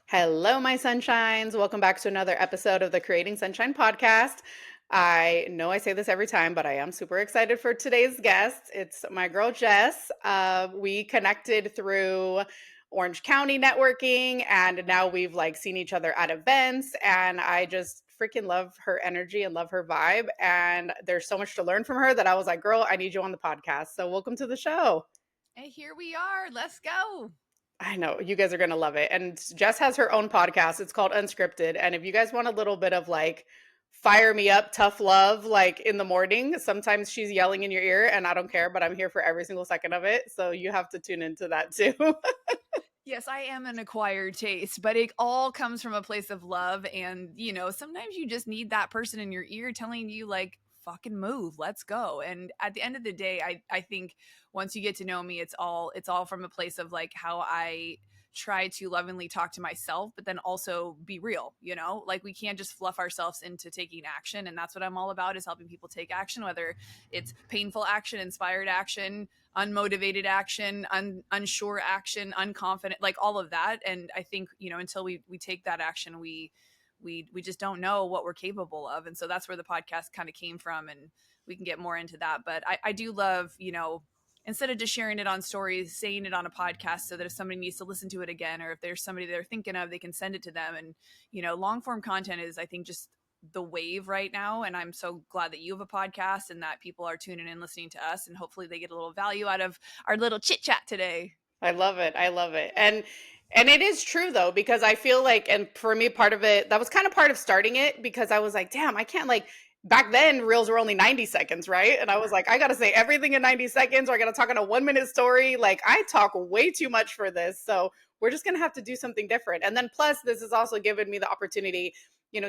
Hello, my sunshines. Welcome back to another episode of the Creating Sunshine podcast. I know I say this every time, but I am super excited for today's guest. It's my girl, Jess. We connected through Orange County networking, and now we've seen each other at events. And I just freaking love her energy and love her vibe. And there's so much to learn from her that I was like, girl, I need you on the podcast. So welcome to the show. And here we are. Let's go. I know you guys are going to love it. And Jess has her own podcast. It's called Unscripted. And if you guys want a little bit of fire me up, tough love, in the morning, sometimes she's yelling in your ear and I don't care, but I'm here for every single second of it. So you have to tune into that too. Yes, I am an acquired taste, but it all comes from a place of love. And, sometimes you just need that person in your ear telling you, fucking move, let's go. And at the end of the day, I think once you get to know me, it's all from a place of how I try to lovingly talk to myself, but then also be real, we can't just fluff ourselves into taking action. And that's what I'm all about, is helping people take action, whether it's painful action, inspired action, unmotivated action, unsure action, unconfident, all of that. And I think, until we take that action, we just don't know what we're capable of. And so that's where the podcast kind of came from, and we can get more into that. But I do love, instead of just sharing it on stories, saying it on a podcast, so that if somebody needs to listen to it again, or if there's somebody they're thinking of, they can send it to them. And, long form content is, I think, just the wave right now. And I'm so glad that you have a podcast and that people are tuning in, listening to us, and hopefully they get a little value out of our little chit chat today. I love it. I love it. And it is true though, because I feel like, and for me, part of it, that was kind of part of starting it, because I was like, damn, I can't back then reels were only 90 seconds, right? And I was like, I got to say everything in 90 seconds, or I got to talk in a 1 minute story. I talk way too much for this. So we're just going to have to do something different. And then plus, this has also given me the opportunity,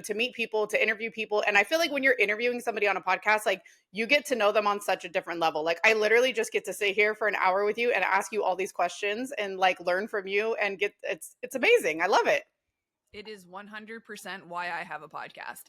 to meet people, to interview people. And I feel like when you're interviewing somebody on a podcast, you get to know them on such a different level. I literally just get to sit here for an hour with you and ask you all these questions and learn from you and it's amazing. I love it. It is 100% why I have a podcast.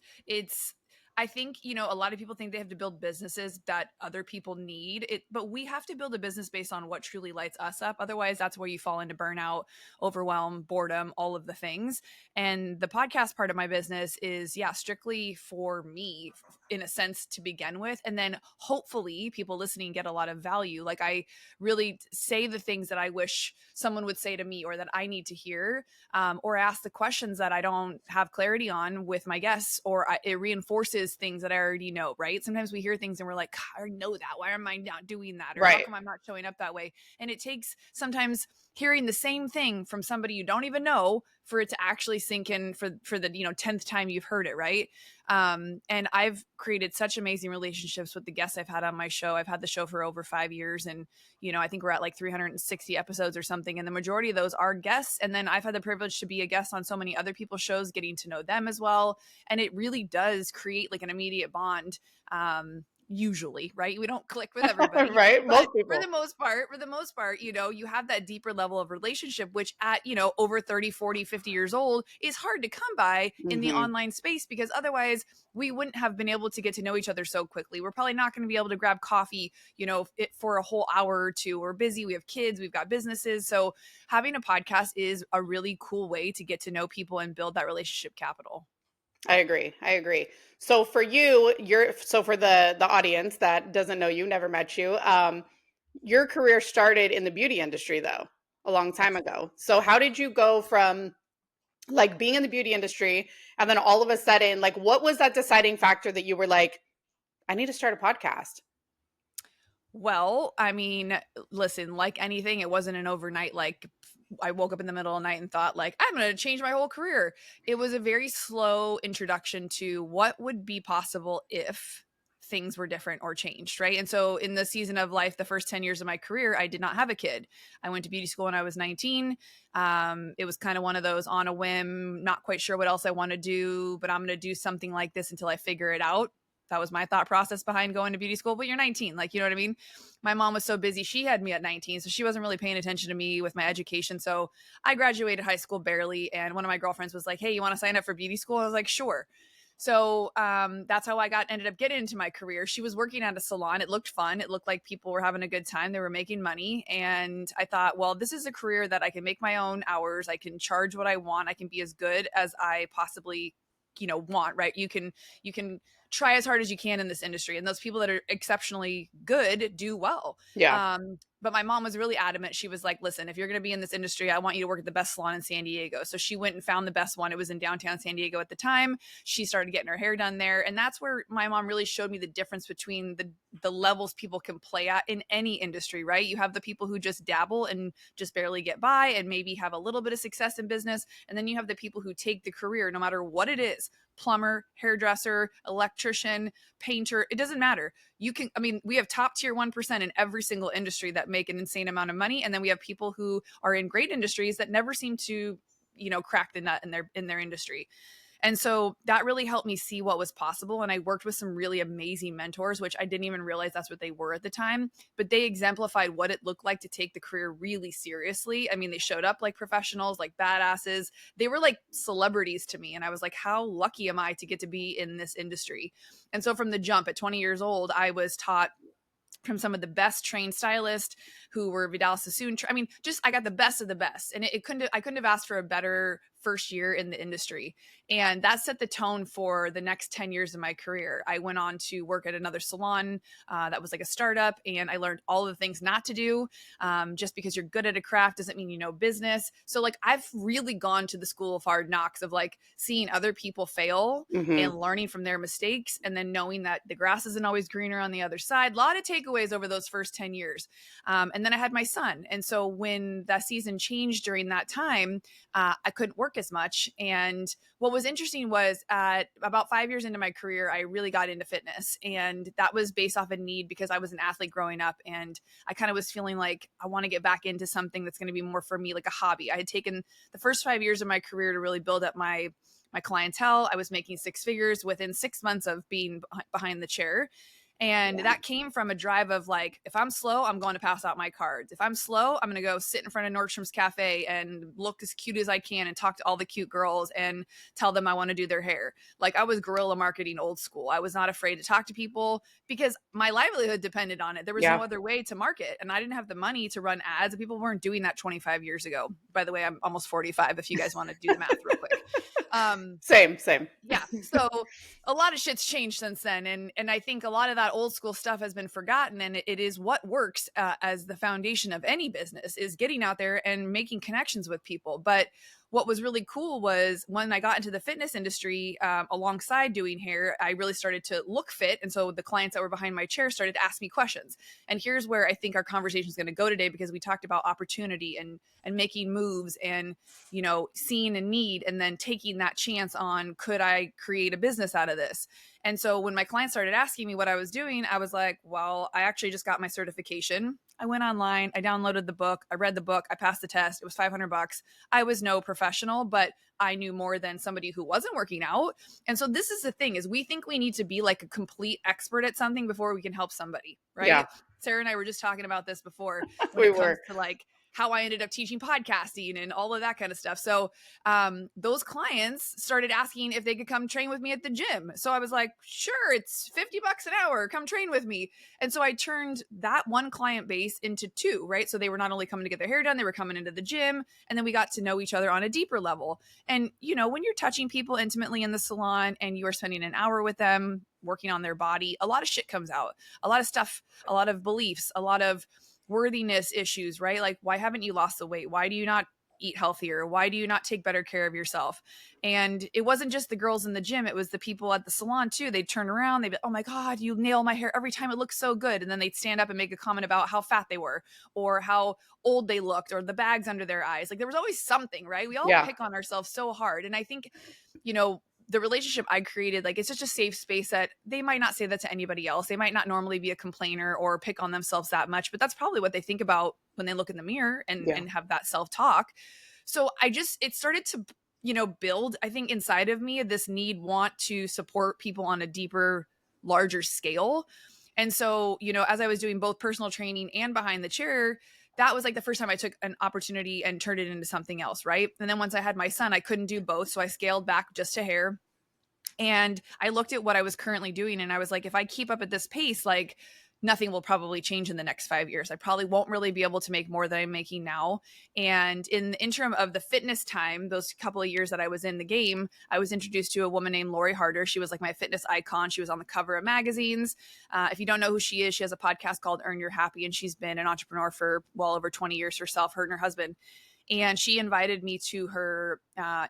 I think, a lot of people think they have to build businesses that other people need it, but we have to build a business based on what truly lights us up. Otherwise, that's where you fall into burnout, overwhelm, boredom, all of the things. And the podcast part of my business is, strictly for me in a sense to begin with. And then hopefully people listening get a lot of value. I really say the things that I wish someone would say to me, or that I need to hear, or ask the questions that I don't have clarity on with my guests, or it reinforces things that I already know, right? Sometimes we hear things and we're like, I already know that. Why am I not doing that? Or how Right. come I'm not showing up that way? And it takes sometimes hearing the same thing from somebody you don't even know for it to actually sink in for the 10th time you've heard it, right? And I've created such amazing relationships with the guests I've had on my show. I've had the show for over 5 years, and I think we're at 360 episodes or something, and the majority of those are guests. And then I've had the privilege to be a guest on so many other people's shows, getting to know them as well. And it really does create an immediate bond. Usually, right? We don't click with everybody, Right. but Most people. for the most part, you have that deeper level of relationship, which at, over 30, 40, 50 years old is hard to come by in the online space, because otherwise we wouldn't have been able to get to know each other so quickly. We're probably not going to be able to grab coffee, for a whole hour or two. We're busy. We have kids, we've got businesses. So having a podcast is a really cool way to get to know people and build that relationship capital. I agree. I agree. So for you, so for the audience that doesn't know you, never met you, your career started in the beauty industry though, a long time Yes. ago. So how did you go from being in the beauty industry and then all of a sudden, what was that deciding factor that you were like, I need to start a podcast? Well, I mean, listen, like anything, it wasn't an overnight, I woke up in the middle of the night and thought, I'm going to change my whole career. It was a very slow introduction to what would be possible if things were different or changed, right? And so in the season of life, the first 10 years of my career, I did not have a kid. I went to beauty school when I was 19. It was kind of one of those on a whim, not quite sure what else I want to do, but I'm going to do something like this until I figure it out. That was my thought process behind going to beauty school. But you're 19, you know what I mean? My mom was so busy. She had me at 19, so she wasn't really paying attention to me with my education. So I graduated high school barely. And one of my girlfriends was like, hey, you want to sign up for beauty school? I was like, sure. So that's how I ended up getting into my career. She was working at a salon. It looked fun. It looked like people were having a good time. They were making money. And I thought, well, this is a career that I can make my own hours. I can charge what I want. I can be as good as I possibly, want, right? You can try as hard as you can in this industry. And those people that are exceptionally good do well. Yeah. But my mom was really adamant. She was like, listen, if you're going to be in this industry, I want you to work at the best salon in San Diego. So she went and found the best one. It was in downtown San Diego at the time. She started getting her hair done there. And that's where my mom really showed me the difference between the levels people can play at in any industry, right? You have the people who just dabble and just barely get by and maybe have a little bit of success in business. And then you have the people who take the career, no matter what it is, plumber, hairdresser, electrician, painter, it doesn't matter. We have top tier 1% in every single industry that make an insane amount of money. And then we have people who are in great industries that never seem to, crack the nut in their industry. And so that really helped me see what was possible. And I worked with some really amazing mentors, which I didn't even realize that's what they were at the time, but they exemplified what it looked like to take the career really seriously. I mean, they showed up like professionals, like badasses. They were like celebrities to me. And I was like, how lucky am I to get to be in this industry? And so from the jump at 20 years old, I was taught from some of the best trained stylists who were Vidal Sassoon. I got the best of the best, and I couldn't have asked for a better first year in the industry. And that set the tone for the next 10 years of my career. I went on to work at another salon that was like a startup, and I learned all the things not to do. Just because you're good at a craft doesn't mean you know business. So like I've really gone to the school of hard knocks of like seeing other people fail and learning from their mistakes, and then knowing that the grass isn't always greener on the other side. A lot of takeaways over those first 10 years. And then I had my son. And so when that season changed during that time, I couldn't work as much. And what was interesting was at about 5 years into my career, I really got into fitness. And that was based off a need because I was an athlete growing up. And I kind of was feeling like I want to get back into something that's going to be more for me, like a hobby. I had taken the first 5 years of my career to really build up my clientele. I was making six figures within 6 months of being behind the chair. And that came from a drive of like, if I'm slow, I'm going to pass out my cards. If I'm slow, I'm going to go sit in front of Nordstrom's cafe and look as cute as I can and talk to all the cute girls and tell them I want to do their hair. Like I was guerrilla marketing old school. I was not afraid to talk to people because my livelihood depended on it. There was no other way to market. And I didn't have the money to run ads. People weren't doing that 25 years ago. By the way, I'm almost 45 if you guys want to do the math real quick. Same. Yeah. So a lot of shit's changed since then. And I think a lot of that old school stuff has been forgotten. And it is what works as the foundation of any business is getting out there and making connections with people. But what was really cool was when I got into the fitness industry alongside doing hair, I really started to look fit. And so the clients that were behind my chair started to ask me questions. And here's where I think our conversation is going to go today, because we talked about opportunity and making moves and, seeing a need and then taking that chance on, could I create a business out of this? And so when my clients started asking me what I was doing, I was like, well, I actually just got my certification. I went online, I downloaded the book, I read the book, I passed the test. It was $500. I was no professional, but I knew more than somebody who wasn't working out. And so this is the thing, is we think we need to be like a complete expert at something before we can help somebody, right? Yeah. Sarah and I were just talking about this before when We it comes were. to like how I ended up teaching podcasting and all of that kind of stuff. So those clients started asking if they could come train with me at the gym. So I was like, sure, it's $50 an hour. Come train with me. And so I turned that one client base into two, right? So they were not only coming to get their hair done, they were coming into the gym. And then we got to know each other on a deeper level. And, when you're touching people intimately in the salon and you are spending an hour with them, working on their body, a lot of shit comes out, a lot of stuff, a lot of beliefs, a lot of worthiness issues, right? Like, why haven't you lost the weight? Why do you not eat healthier? Why do you not take better care of yourself? And it wasn't just the girls in the gym. It was the people at the salon too. They'd turn around. They'd be, oh my God, you nail my hair every time. It looks so good. And then they'd stand up and make a comment about how fat they were or how old they looked or the bags under their eyes. Like there was always something, right? We all pick on ourselves so hard. And I think, the relationship I created, like, it's such a safe space that they might not say that to anybody else. They might not normally be a complainer or pick on themselves that much, but that's probably what they think about when they look in the mirror and have that self-talk. So it started to, build, I think, inside of me, this want to support people on a deeper, larger scale. And so, as I was doing both personal training and behind the chair, that was like the first time I took an opportunity and turned it into something else. Right. And then once I had my son, I couldn't do both. So I scaled back just to hair. And I looked at what I was currently doing and I was like, if I keep up at this pace, like nothing will probably change in the next 5 years. I probably won't really be able to make more than I'm making now. And in the interim of the fitness time, those couple of years that I was in the game, I was introduced to a woman named Lori Harder. She was like my fitness icon. She was on the cover of magazines. If you don't know who she is, she has a podcast called Earn Your Happy, and she's been an entrepreneur for well over 20 years herself, her and her husband. And she invited me to her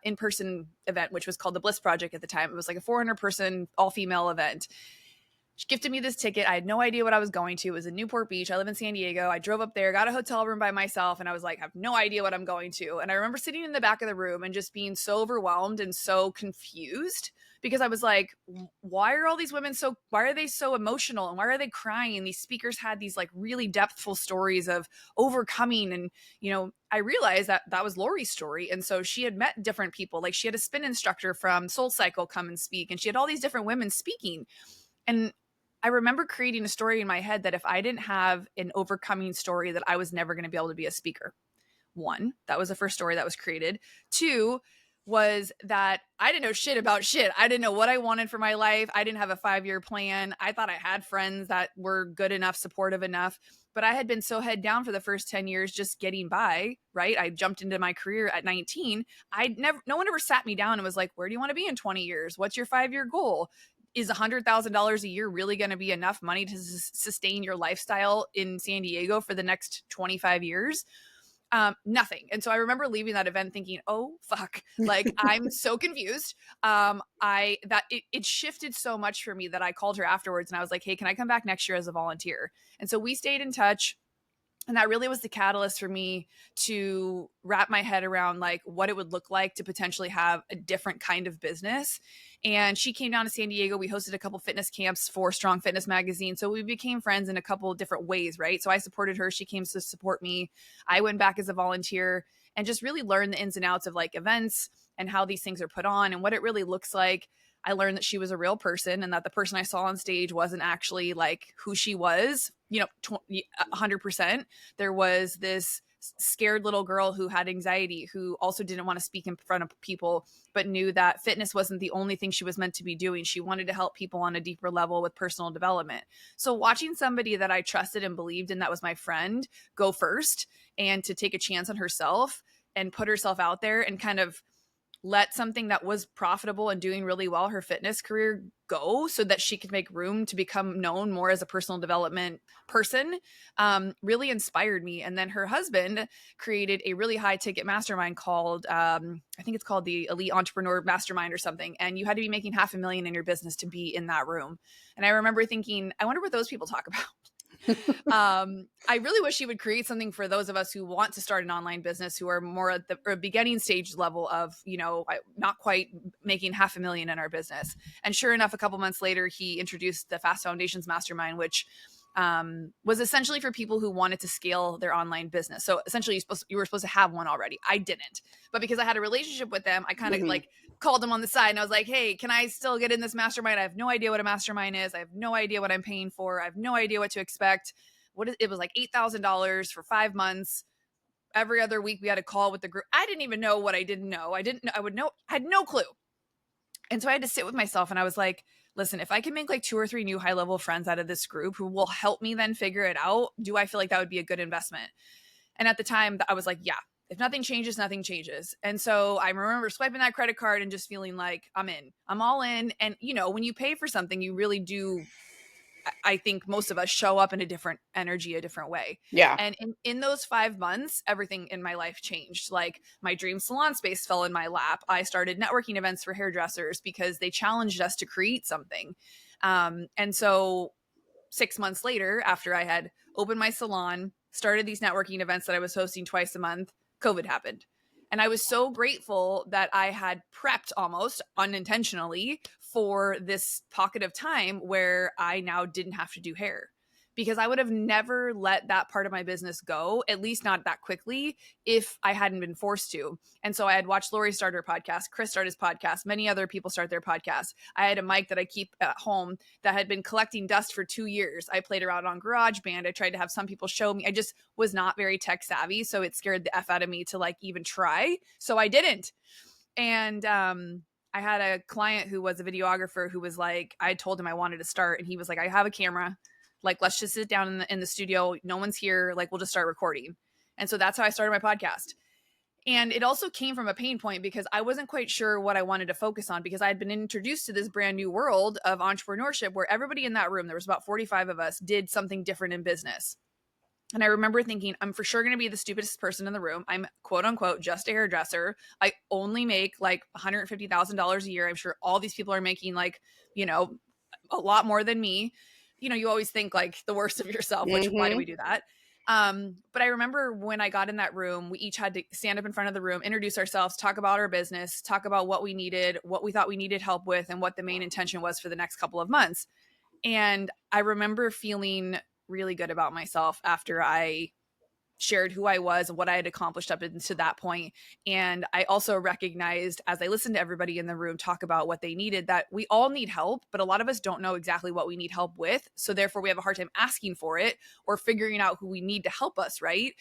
in-person event, which was called the Bliss Project at the time. It was like a 400-person all-female event. She gifted me this ticket. I had no idea what I was going to. It was in Newport Beach. I live in San Diego. I drove up there, got a hotel room by myself, and I was like, I have no idea what I'm going to. And I remember sitting in the back of the room and just being so overwhelmed and so confused because I was like, why are all these women why are they so emotional? And why are they crying? These speakers had these like really depthful stories of overcoming. And, I realized that that was Lori's story. And so she had met different people. Like she had a spin instructor from Soul Cycle come and speak, and she had all these different women speaking. And I remember creating a story in my head that if I didn't have an overcoming story, that I was never going to be able to be a speaker. One, that was the first story that was created. Two, was that I didn't know shit about shit. I didn't know what I wanted for my life. I didn't have a 5-year plan. I thought I had friends that were good enough, supportive enough, but I had been so head down for the first 10 years just getting by, right? I jumped into my career at 19. No one ever sat me down and was like, where do you want to be in 20 years? What's your 5-year goal? Is $100,000 a year really going to be enough money to sustain your lifestyle in San Diego for the next 25 years? Nothing. And so I remember leaving that event thinking, oh, fuck, like I'm so confused. It shifted so much for me that I called her afterwards and I was like, hey, can I come back next year as a volunteer? And so we stayed in touch. And that really was the catalyst for me to wrap my head around like what it would look like to potentially have a different kind of business. And she came down to San Diego. We hosted a couple fitness camps for Strong Fitness Magazine. So we became friends in a couple of different ways, right? So I supported her. She came to support me. I went back as a volunteer and just really learned the ins and outs of like events and how these things are put on and what it really looks like. I learned that she was a real person and that the person I saw on stage wasn't actually like who she was, 100%. There was this scared little girl who had anxiety, who also didn't want to speak in front of people, but knew that fitness wasn't the only thing she was meant to be doing. She wanted to help people on a deeper level with personal development. So watching somebody that I trusted and believed in, that was my friend, go first and to take a chance on herself and put herself out there and kind of let something that was profitable and doing really well, her fitness career, go so that she could make room to become known more as a personal development person, really inspired me. And then her husband created a really high ticket mastermind called, I think it's called the Elite Entrepreneur Mastermind or something. And you had to be making $500,000 in your business to be in that room. And I remember thinking, I wonder what those people talk about. I really wish she would create something for those of us who want to start an online business, who are more at the beginning stage level of, not quite making $500,000 in our business. And sure enough, a couple months later, he introduced the Fast Foundations Mastermind, which was essentially for people who wanted to scale their online business. So essentially you were supposed to have one already. I didn't, but because I had a relationship with them, I kind of like called them on the side and I was like, hey, can I still get in this mastermind? I have no idea what a mastermind is. I have no idea what I'm paying for. I have no idea what to expect. It was like $8,000 for 5 months. Every other week we had a call with the group. I didn't even know what I didn't know. I had no clue. And so I had to sit with myself and I was like, listen, if I can make like 2 or 3 new high level friends out of this group who will help me then figure it out, do I feel like that would be a good investment? And at the time I was like, yeah, if nothing changes, nothing changes. And so I remember swiping that credit card and just feeling like I'm all in. And when you pay for something, you really do, I think most of us show up in a different energy, a different way. Yeah. And in those 5 months, everything in my life changed. Like my dream salon space fell in my lap. I started networking events for hairdressers because they challenged us to create something. And so 6 months later, after I had opened my salon, started these networking events that I was hosting twice a month, COVID happened. And I was so grateful that I had prepped almost unintentionally for this pocket of time where I now didn't have to do hair, because I would have never let that part of my business go, at least not that quickly, if I hadn't been forced to. And so I had watched Lori start her podcast, Chris start his podcast, many other people start their podcasts. I had a mic that I keep at home that had been collecting dust for 2 years. I played around on GarageBand. I tried to have some people show me. I just was not very tech savvy, so it scared the F out of me to like even try. So I didn't. And I had a client who was a videographer who was like, I told him I wanted to start, and he was like, I have a camera. Like, let's just sit down in the studio. No one's here. Like, we'll just start recording. And so that's how I started my podcast. And it also came from a pain point because I wasn't quite sure what I wanted to focus on, because I had been introduced to this brand new world of entrepreneurship where everybody in that room, there was about 45 of us, did something different in business. And I remember thinking, I'm for sure going to be the stupidest person in the room. I'm quote unquote just a hairdresser. I only make like $150,000 a year. I'm sure all these people are making like, you know, a lot more than me. You know, you always think like the worst of yourself, which why do we do that? But I remember when I got in that room, we each had to stand up in front of the room, introduce ourselves, talk about our business, talk about what we needed, what we thought we needed help with, and what the main intention was for the next couple of months. And I remember feeling really good about myself after I shared who I was and what I had accomplished up into that point. And I also recognized, as I listened to everybody in the room talk about what they needed, that we all need help, but a lot of us don't know exactly what we need help with. So therefore we have a hard time asking for it or figuring out who we need to help us, right?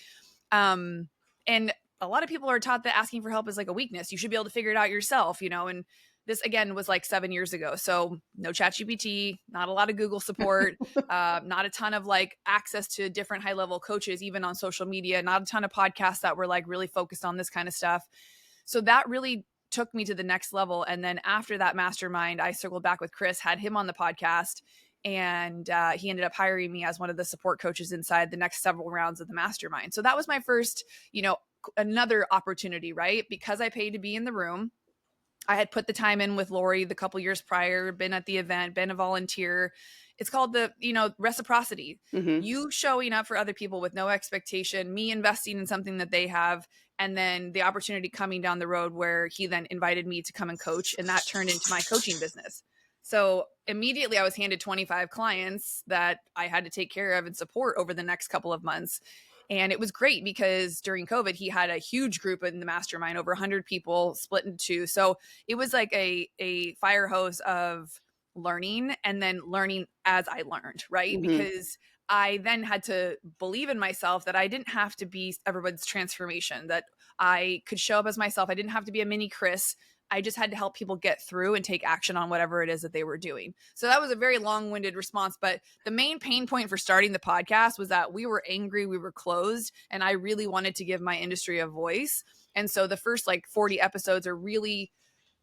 And a lot of people are taught that asking for help is like a weakness. You should be able to figure it out yourself, you know, and this again was like 7 years ago. So no ChatGPT, not a lot of Google support, not a ton of like access to different high level coaches, even on social media, not a ton of podcasts that were like really focused on this kind of stuff. So that really took me to the next level. And then after that mastermind, I circled back with Chris, had him on the podcast, and he ended up hiring me as one of the support coaches inside the next several rounds of the mastermind. So that was my first, you know, another opportunity, right? Because I paid to be in the room. I had put the time in with Lori the couple years prior, been at the event, been a volunteer. It's called the, you know, reciprocity. Mm-hmm. You showing up for other people with no expectation, me investing in something that they have, and then the opportunity coming down the road where he then invited me to come and coach, and that turned into my coaching business. So immediately I was handed 25 clients that I had to take care of and support over the next couple of months. And it was great because during COVID, he had a huge group in the mastermind, over 100 people split into two. So it was like a fire hose of learning, and then learning as I learned, right? Mm-hmm. Because I then had to believe in myself that I didn't have to be everyone's transformation, that I could show up as myself. I didn't have to be a mini Chris. I just had to help people get through and take action on whatever it is that they were doing. So that was a very long-winded response, but the main pain point for starting the podcast was that we were angry, we were closed, and I really wanted to give my industry a voice. And so the first like 40 episodes are really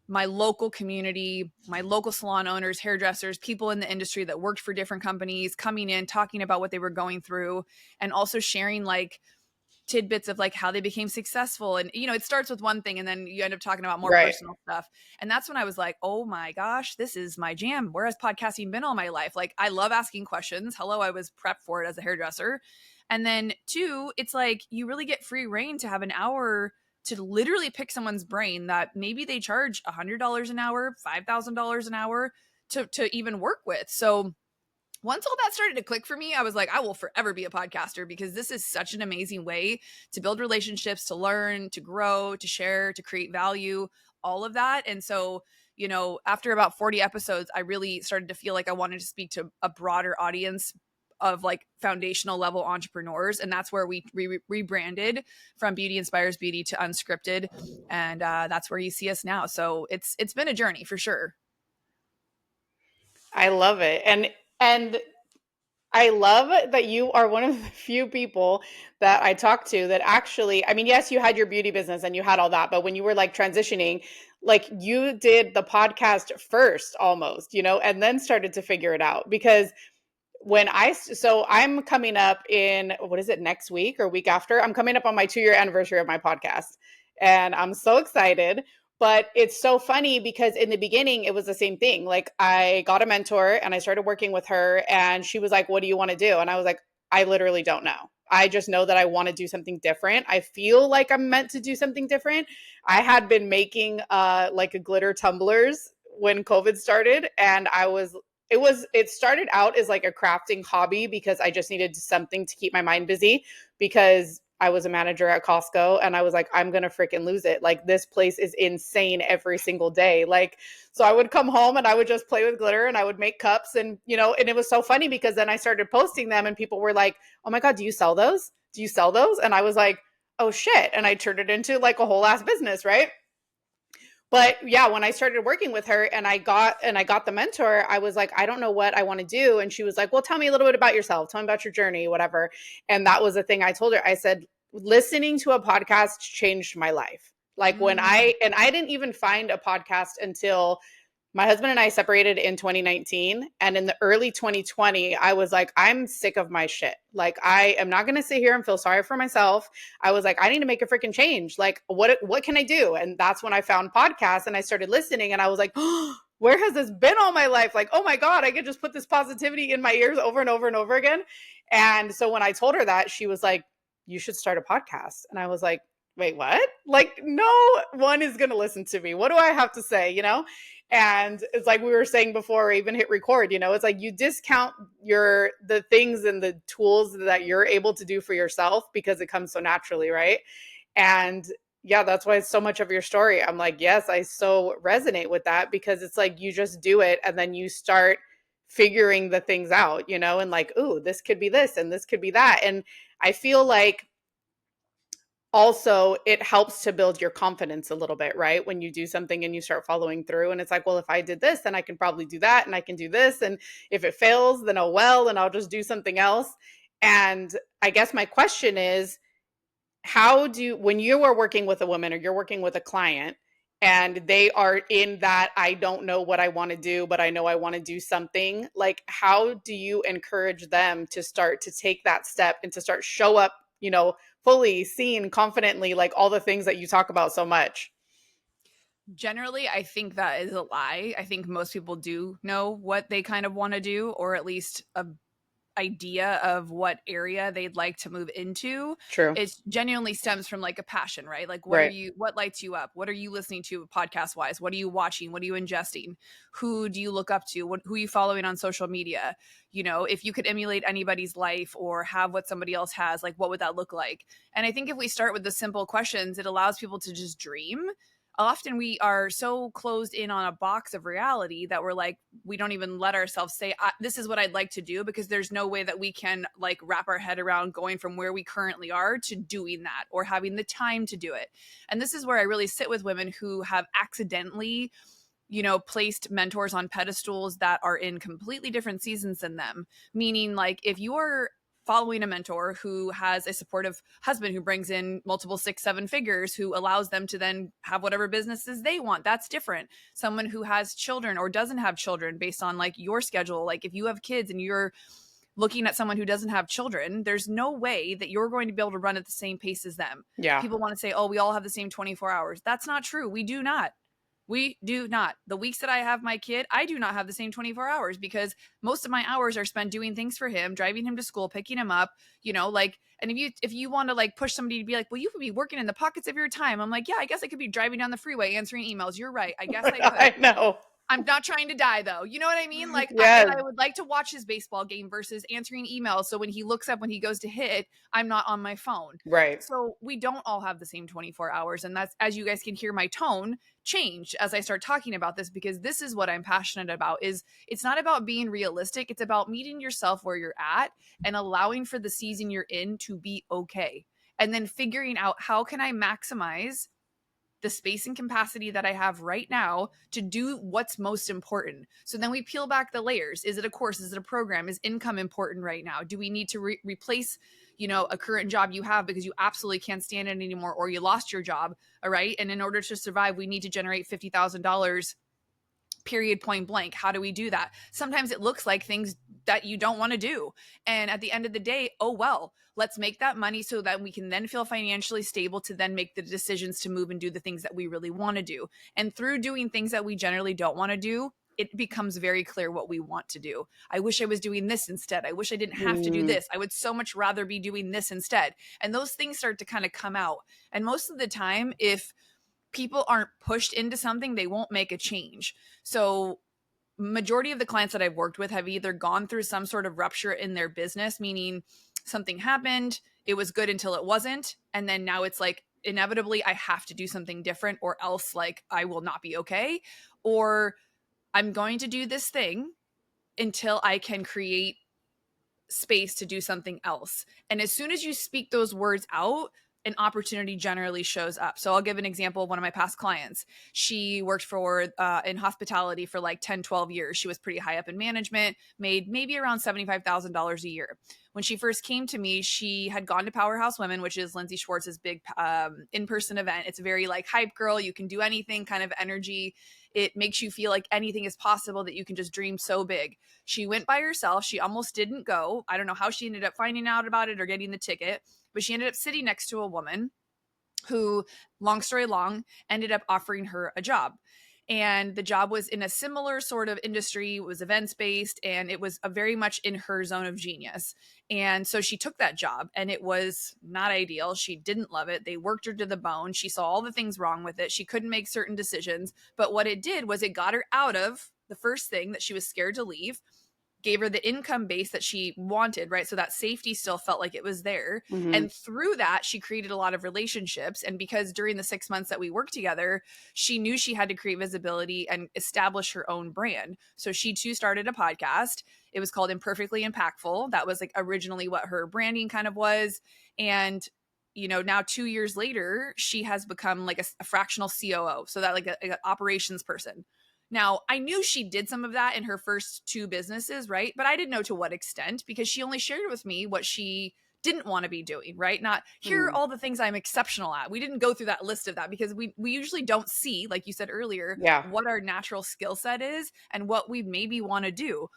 my local community, my local salon owners, hairdressers, people in the industry that worked for different companies coming in, talking about what they were going through, and also sharing like tidbits of like how they became successful. And, you know, it starts with one thing and then you end up talking about more personal stuff. And that's when I was like, oh my gosh, this is my jam. Where has podcasting been all my life? Like, I love asking questions. Hello, I was prepped for it as a hairdresser. And then two, it's like you really get free reign to have an hour to literally pick someone's brain that maybe they charge $100 an hour, $5,000 an hour to even work with. So once all that started to click for me, I was like, I will forever be a podcaster, because this is such an amazing way to build relationships, to learn, to grow, to share, to create value, all of that. And so, you know, after about 40 episodes, I really started to feel like I wanted to speak to a broader audience of like foundational level entrepreneurs. And that's where we rebranded from Beauty Inspires Beauty to Unscripted. And that's where you see us now. So it's been a journey for sure. I love it. And I love that you are one of the few people that I talk to that actually, I mean, yes, you had your beauty business and you had all that, but when you were like transitioning, like you did the podcast first almost, you know, and then started to figure it out. Because so I'm coming up in, what is it, next week or week after? I'm coming up on my 2-year anniversary of my podcast, and I'm so excited. But it's so funny because in the beginning, it was the same thing. Like, I got a mentor and I started working with her, and she was like, what do you want to do? And I was like, I literally don't know. I just know that I want to do something different. I feel like I'm meant to do something different. I had been making like glitter tumblers when COVID started, and it started out as like a crafting hobby because I just needed something to keep my mind busy, because I was a manager at Costco and I was like, I'm going to freaking lose it. Like, this place is insane every single day. Like, so I would come home and I would just play with glitter and I would make cups, and, you know, and it was so funny because then I started posting them and people were like, oh my God, do you sell those? Do you sell those? And I was like, oh shit. And I turned it into like a whole ass business. Right. But yeah, when I started working with her and I got the mentor, I was like, I don't know what I want to do. And she was like, well, tell me a little bit about yourself. Tell me about your journey, whatever. And that was the thing I told her. I said, listening to a podcast changed my life. Like Mm. I didn't even find a podcast until my husband and I separated in 2019. And in the early 2020, I was like, I'm sick of my shit. Like, I am not going to sit here and feel sorry for myself. I was like, I need to make a freaking change. Like, what can I do? And that's when I found podcasts and I started listening. And I was like, oh, where has this been all my life? Like, oh my God, I could just put this positivity in my ears over and over and over again. And so when I told her that, she was like, you should start a podcast. And I was like, wait, what? Like, no one is going to listen to me. What do I have to say? And it's like we were saying before we even hit record, it's like you discount the things and the tools that you're able to do for yourself because it comes so naturally, right? And yeah, that's why it's so much of your story. I'm like, yes, I so resonate with that because it's like you just do it and then you start figuring the things out, and like, ooh, this could be this and this could be that. And I feel like also it helps to build your confidence a little bit, right? When you do something and you start following through and it's like, well, if I did this, then I can probably do that and I can do this. And if it fails, then oh well, and I'll just do something else. And I guess my question is, when you are working with a woman or you're working with a client and they are in that, I don't know what I want to do, but I know I want to do something, like, how do you encourage them to start to take that step and to start show up, fully seen, confidently, like all the things that you talk about so much? Generally, I think that is a lie. I think most people do know what they kind of want to do, or at least a idea of what area they'd like to move into. True. It genuinely stems from like a passion, right? Like Right. what lights you up? What are you listening to podcast wise? What are you watching? What are you ingesting? Who do you look up to? Who are you following on social media? If you could emulate anybody's life or have what somebody else has, like what would that look like? And I think if we start with the simple questions, it allows people to just dream. Often we are so closed in on a box of reality that we're like, we don't even let ourselves say, this is what I'd like to do, because there's no way that we can like wrap our head around going from where we currently are to doing that or having the time to do it. And this is where I really sit with women who have accidentally placed mentors on pedestals that are in completely different seasons than them. Meaning, like, if you're following a mentor who has a supportive husband who brings in multiple 6-7 figures, who allows them to then have whatever businesses they want, that's different. Someone who has children or doesn't have children based on like your schedule, like if you have kids and you're looking at someone who doesn't have children, there's no way that you're going to be able to run at the same pace as them. Yeah. People want to say, oh, we all have the same 24 hours. That's not true. We do not. We do not. The weeks that I have my kid, I do not have the same 24 hours because most of my hours are spent doing things for him, driving him to school, picking him up, like, and if you want to like push somebody to be like, well, you could be working in the pockets of your time. I'm like, yeah, I guess I could be driving down the freeway answering emails. You're right. I guess I could. I know. I'm not trying to die though. You know what I mean? Like, and Yes. I would like to watch his baseball game versus answering emails. So when he looks up, when he goes to hit, I'm not on my phone. Right. So we don't all have the same 24 hours. And that's, as you guys can hear my tone change as I start talking about this, because this is what I'm passionate about. Is it's not about being realistic. It's about meeting yourself where you're at and allowing for the season you're in to be okay. And then figuring out, how can I maximize the space and capacity that I have right now to do what's most important. So then we peel back the layers. Is it a course? Is it a program? Is income important right now? Do we need to replace, a current job you have because you absolutely can't stand it anymore, or you lost your job? All right. And in order to survive, we need to generate $50,000, period, point blank. How do we do that? Sometimes it looks like things that you don't want to do. And at the end of the day, oh, well, let's make that money so that we can then feel financially stable to then make the decisions to move and do the things that we really want to do. And through doing things that we generally don't want to do, it becomes very clear what we want to do. I wish I was doing this instead. I wish I didn't have to do this. I would so much rather be doing this instead. And those things start to kind of come out. And most of the time, if people aren't pushed into something, they won't make a change. So majority of the clients that I've worked with have either gone through some sort of rupture in their business, meaning something happened, it was good until it wasn't, and then now it's like, inevitably I have to do something different or else like I will not be okay, or I'm going to do this thing until I can create space to do something else. And as soon as you speak those words out, an opportunity generally shows up. So I'll give an example of one of my past clients. She worked for in hospitality for like 10, 12 years. She was pretty high up in management, made maybe around $75,000 a year. When she first came to me, she had gone to Powerhouse Women, which is Lindsay Schwartz's big in-person event. It's a very like hype girl, you can do anything kind of energy. It makes you feel like anything is possible, that you can just dream so big. She went by herself. She almost didn't go. I don't know how she ended up finding out about it or getting the ticket, but she ended up sitting next to a woman who, long story long, ended up offering her a job. And the job was in a similar sort of industry. It was events based, and it was a very much in her zone of genius. And so she took that job, and it was not ideal. She didn't love it. They worked her to the bone. She saw all the things wrong with it. She couldn't make certain decisions. But what it did was it got her out of the first thing that she was scared to leave, gave her the income base that she wanted, right? So that safety still felt like it was there. Mm-hmm. And through that, she created a lot of relationships. And because during the 6 months that we worked together, she knew she had to create visibility and establish her own brand. So she too started a podcast. It was called Imperfectly Impactful. That was like originally what her branding kind of was. And now 2 years later, she has become like a fractional COO. So that like an operations person. Now, I knew she did some of that in her first 2 businesses, right? But I didn't know to what extent, because she only shared with me what she didn't want to be doing, right? Not here are all the things I'm exceptional at. We didn't go through that list of that, because we usually don't see, like you said earlier, what our natural skill set is and what we maybe want to do.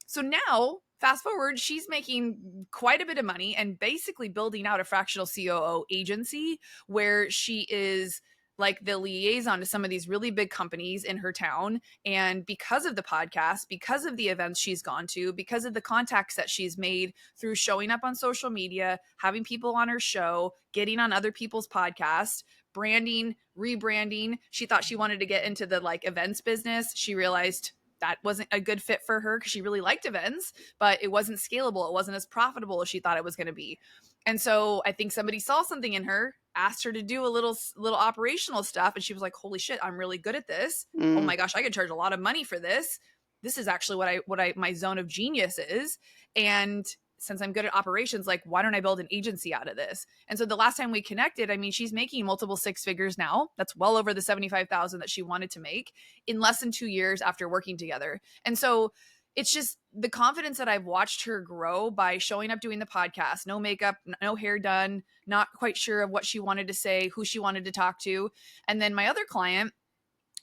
So now, fast forward, she's making quite a bit of money and basically building out a fractional COO agency where she is like the liaison to some of these really big companies in her town. And because of the podcast, because of the events she's gone to, because of the contacts that she's made through showing up on social media, having people on her show, getting on other people's podcasts, branding, rebranding. She thought she wanted to get into the like events business. She realized that wasn't a good fit for her because she really liked events, but it wasn't scalable. It wasn't as profitable as she thought it was going to be. And so I think somebody saw something in her, asked her to do a little operational stuff. And she was like, holy shit, I'm really good at this. Oh my gosh, I could charge a lot of money for this. This is actually what my zone of genius is. And since I'm good at operations, like, why don't I build an agency out of this? And so the last time we connected, I mean, she's making multiple 6 figures now. That's well over the 75,000 that she wanted to make in less than 2 years after working together. And so it's just the confidence that I've watched her grow by showing up, doing the podcast, no makeup, no hair done, not quite sure of what she wanted to say, who she wanted to talk to. And then my other client,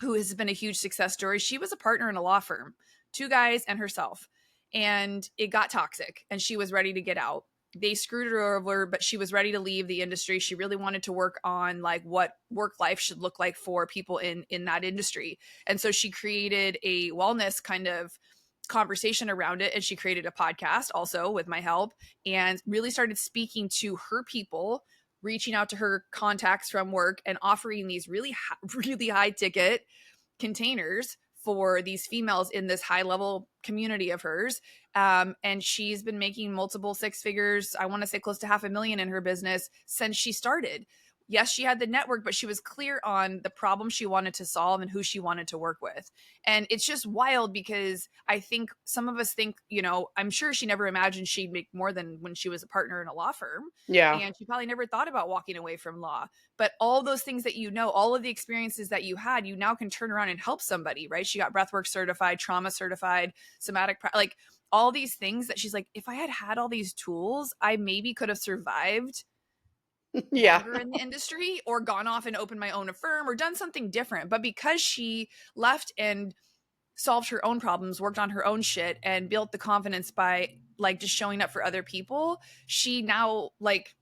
who has been a huge success story, she was a partner in a law firm, 2 guys and herself. And it got toxic and she was ready to get out. They screwed her over, but she was ready to leave the industry. She really wanted to work on like what work life should look like for people in that industry. And so she created a wellness kind of conversation around it. And she created a podcast also with my help and really started speaking to her people, reaching out to her contacts from work and offering these really high ticket containers for these females in this high level community of hers. And she's been making multiple 6 figures. I want to say close to $500,000 in her business since she started. Yes, she had the network, but she was clear on the problem she wanted to solve and who she wanted to work with. And it's just wild because I think some of us think, I'm sure she never imagined she'd make more than when she was a partner in a law firm. Yeah. And she probably never thought about walking away from law. But all those things that all of the experiences that you had, you now can turn around and help somebody, right? She got breathwork certified, trauma certified, somatic, like all these things that she's like, if I had all these tools, I maybe could have survived longer in the industry or gone off and opened my own firm or done something different. But because she left and solved her own problems, worked on her own shit and built the confidence by like just showing up for other people, she now like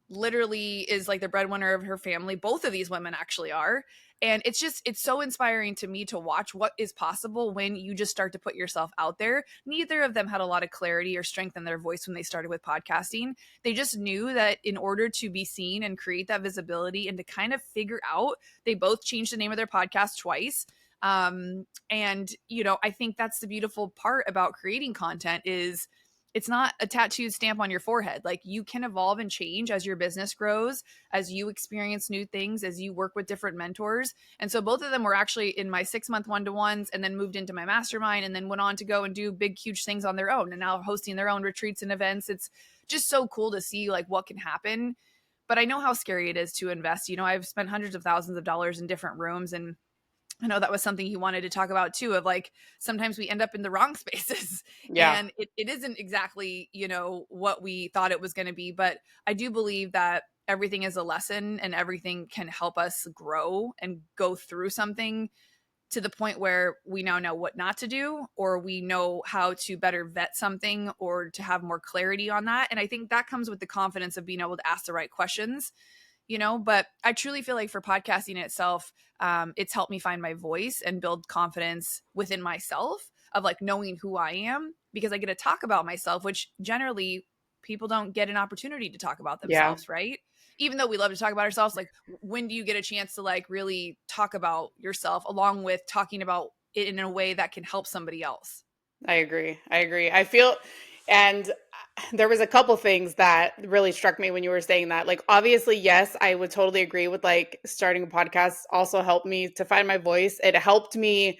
literally is like the breadwinner of her family. Both of these women actually are. And it's so inspiring to me to watch what is possible when you just start to put yourself out there. Neither of them had a lot of clarity or strength in their voice when they started with podcasting. They just knew that in order to be seen and create that visibility and to kind of figure out, they both changed the name of their podcast twice. And, I think that's the beautiful part about creating content is it's not a tattooed stamp on your forehead. Like you can evolve and change as your business grows, as you experience new things, as you work with different mentors. And so both of them were actually in my 6-month one-to-ones and then moved into my mastermind and then went on to go and do big, huge things on their own and now hosting their own retreats and events. It's just so cool to see like what can happen but I know how scary it is to invest. You know, I've spent hundreds of thousands of dollars in different rooms, and I know that was something you wanted to talk about too, of like sometimes we end up in the wrong spaces Yeah. and it isn't exactly, you know, what we thought it was going to be. But I do believe that everything is a lesson and everything can help us grow and go through something to the point where we now know what not to do, or we know how to better vet something or to have more clarity on that. And I think that comes with the confidence of being able to ask the right questions, you know. But I truly feel like for podcasting itself, it's helped me find my voice and build confidence within myself of like knowing who I am, because I get to talk about myself, which generally people don't get an opportunity to talk about Yeah. themselves, right? Even though we love to talk about ourselves, like when do you get a chance to like really talk about yourself along with talking about it in a way that can help somebody else? I agree. I agree. I feel, and there was a couple things that really struck me when you were saying that. Like, obviously, yes, I would totally agree with like starting a podcast also helped me to find my voice. It helped me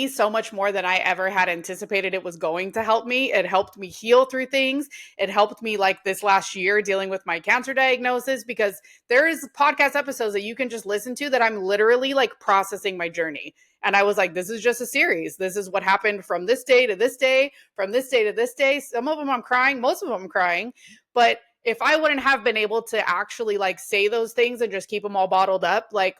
so much more than I ever had anticipated it was going to help me. It helped me heal through things. It helped me like this last year dealing with my cancer diagnosis, because there's podcast episodes that you can just listen to that I'm literally like processing my journey. And I was like, this is just a series. This is what happened from this day to this day, from this day to this day. Some of them I'm crying, most of them I'm crying. But if I wouldn't have been able to actually like say those things and just keep them all bottled up, like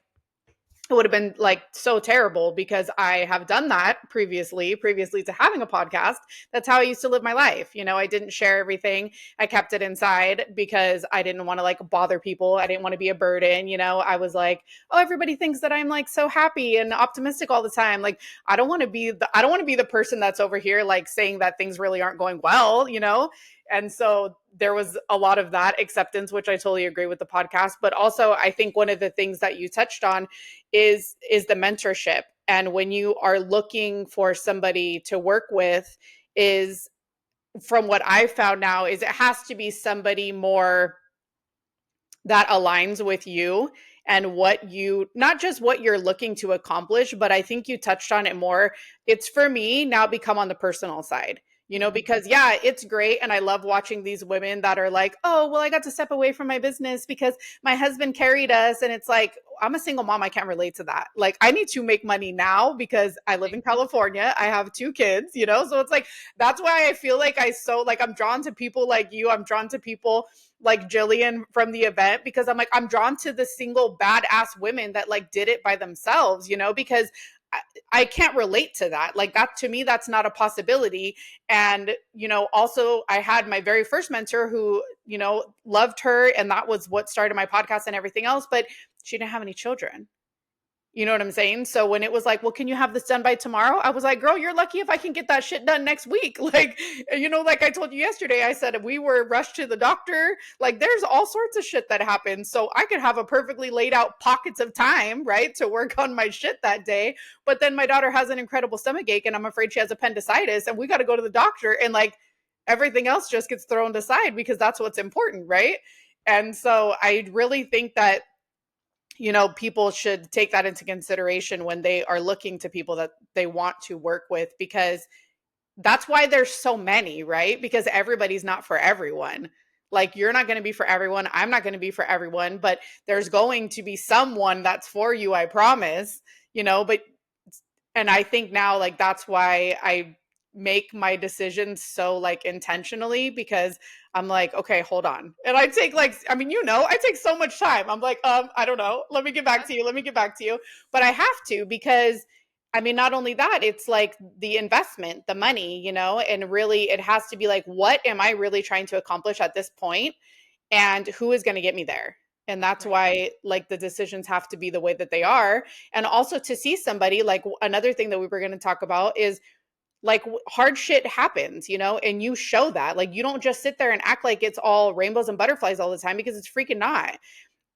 it would have been like so terrible, because I have done that previously to having a podcast. That's how I used to live my life. You know, I didn't share everything. I kept it inside because I didn't want to like bother people. I didn't want to be a burden. You know, I was like, oh, everybody thinks that I'm like so happy and optimistic all the time. Like, I don't want to be the person that's over here like saying that things really aren't going well, you know? And so there was a lot of that acceptance, which I totally agree with the podcast. But also, I think one of the things that you touched on is the mentorship. And when you are looking for somebody to work with, is from what I've found now, is it has to be somebody more that aligns with you and what you, not just what you're looking to accomplish, but I think you touched on it more. It's for me now become on the personal side, you know, Mhm. because yeah, it's great. And I love watching these women that are like, oh, well, I got to step away from my business because my husband carried us. And it's like, I'm a single mom. I can't relate to that. Like, I need to make money now because I live in California. I have 2 kids, you know? So it's like, that's why I feel like I'm drawn to people like you. I'm drawn to people like Jillian from the event, because I'm like, I'm drawn to the single badass women that like did it by themselves, you know, because I, I can't relate to that. Like, that to me, that's not a possibility. And, you know, also I had my very first mentor who, you know, loved her. And that was what started my podcast and everything else. But she didn't have any children. You know what I'm saying? So when it was like, well, can you have this done by tomorrow? I was like, girl, you're lucky if I can get that shit done next week. Like, you know, like I told you yesterday, I said we were rushed to the doctor. Like, there's all sorts of shit that happens. So I could have a perfectly laid out pockets of time, right, to work on my shit that day. But then my daughter has an incredible stomach ache and I'm afraid she has appendicitis and we got to go to the doctor. And like everything else just gets thrown aside because that's what's important, right? And so I really think that, you know, people should take that into consideration when they are looking to people that they want to work with, because that's why there's so many, right? Because everybody's not for everyone. Like, you're not going to be for everyone. I'm not going to be for everyone, but there's going to be someone that's for you, I promise, you know, but and I think now like that's why I make my decisions so like intentionally, because I'm like, okay, hold on. And I take like, I mean, you know, I take so much time. I'm like, I don't know. Let me get back to you. Let me get back to you. But I have to, because I mean, not only that, it's like the investment, the money, you know, and really it has to be like, what am I really trying to accomplish at this point? And who is going to get me there? And that's Right. why like the decisions have to be the way that they are. And also to see somebody like, another thing that we were going to talk about is like hard shit happens, you know, and you show that. Like, you don't just sit there and act like it's all rainbows and butterflies all the time, because it's freaking not.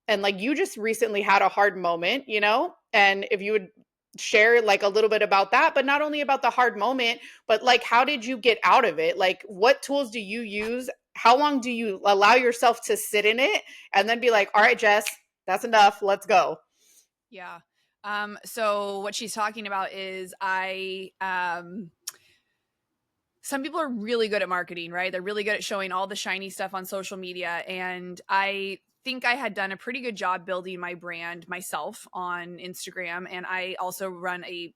And like, you just recently had a hard moment, you know, and if you would share like a little bit about that, but not only about the hard moment, but like, how did you get out of it? Like, what tools do you use? How long do you allow yourself to sit in it and then be like, all right, Jess, that's enough, let's go? Yeah. So what she's talking about is some people are really good at marketing, right? They're really good at showing all the shiny stuff on social media. And I think I had done a pretty good job building my brand myself on Instagram. And I also run a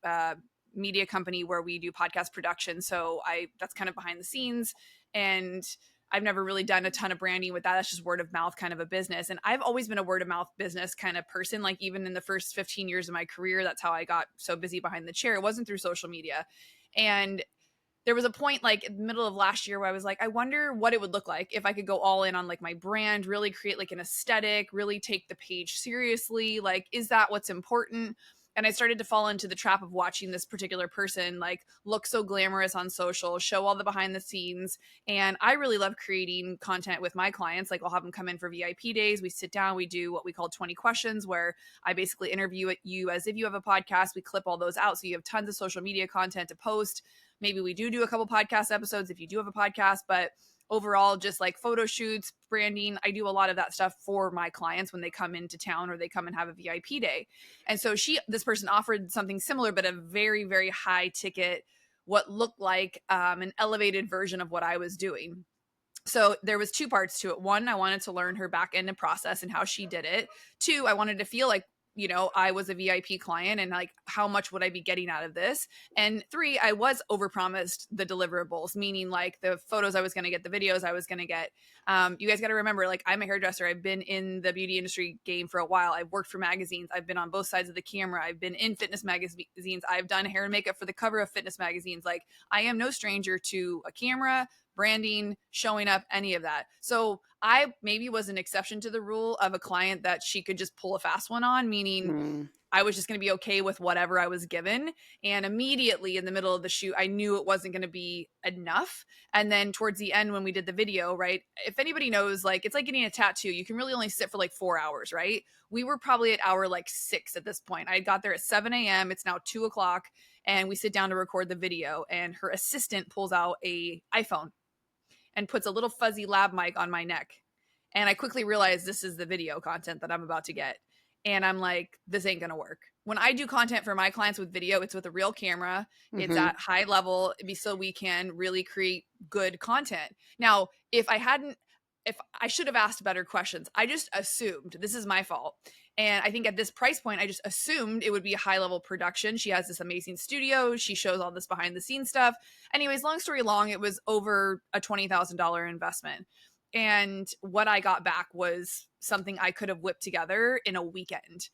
media company where we do podcast production. So that's kind of behind the scenes. And I've never really done a ton of branding with that. That's just word of mouth kind of a business. And I've always been a word of mouth business kind of person. Like even in the first 15 years of my career, that's how I got so busy behind the chair. It wasn't through social media. And there was a point like in the middle of last year where I was like, I wonder what it would look like if I could go all in on like my brand, really create like an aesthetic, really take the page seriously. Like, is that what's important? And I started to fall into the trap of watching this particular person like look so glamorous on social, show all the behind the scenes. And I really love creating content with my clients. Like I'll have them come in for VIP days. We sit down, we do what we call 20 questions, where I basically interview you as if you have a podcast. We clip all those out. So you have tons of social media content to post. Maybe we do a couple podcast episodes if you do have a podcast, but overall, just like photo shoots, branding, I do a lot of that stuff for my clients when they come into town or they come and have a VIP day. And so this person offered something similar, but a very, very high ticket, what looked like an elevated version of what I was doing. So there was two parts to it. One, I wanted to learn her back end and process and how she did it. Two, I wanted to feel like, you know, I was a VIP client and like, how much would I be getting out of this? And three, I was overpromised the deliverables, meaning like the photos I was going to get, the videos I was going to get. You guys got to remember, like I'm a hairdresser. I've been in the beauty industry game for a while. I've worked for magazines. I've been on both sides of the camera. I've been in fitness magazines. I've done hair and makeup for the cover of fitness magazines. Like I am no stranger to a camera, branding, showing up, any of that. So I maybe was an exception to the rule of a client that she could just pull a fast one on, meaning I was just going to be okay with whatever I was given. And immediately in the middle of the shoot, I knew it wasn't going to be enough. And then towards the end, when we did the video, right? If anybody knows, like, it's like getting a tattoo. You can really only sit for like 4 hours, right? We were probably at hour like 6 at this point. I got there at 7 a.m. It's now 2 o'clock and we sit down to record the video and her assistant pulls out a iPhone and puts a little fuzzy lab mic on my neck. And I quickly realized this is the video content that I'm about to get. And I'm like, this ain't going to work. When I do content for my clients with video, it's with a real camera. It's at high level so we can really create good content. Now, if I should have asked better questions. I just assumed, this is my fault. And I think at this price point, I just assumed it would be a high level production. She has this amazing studio. She shows all this behind the scenes stuff. Anyways, long story long, it was over a $20,000 investment. And what I got back was something I could have whipped together in a weekend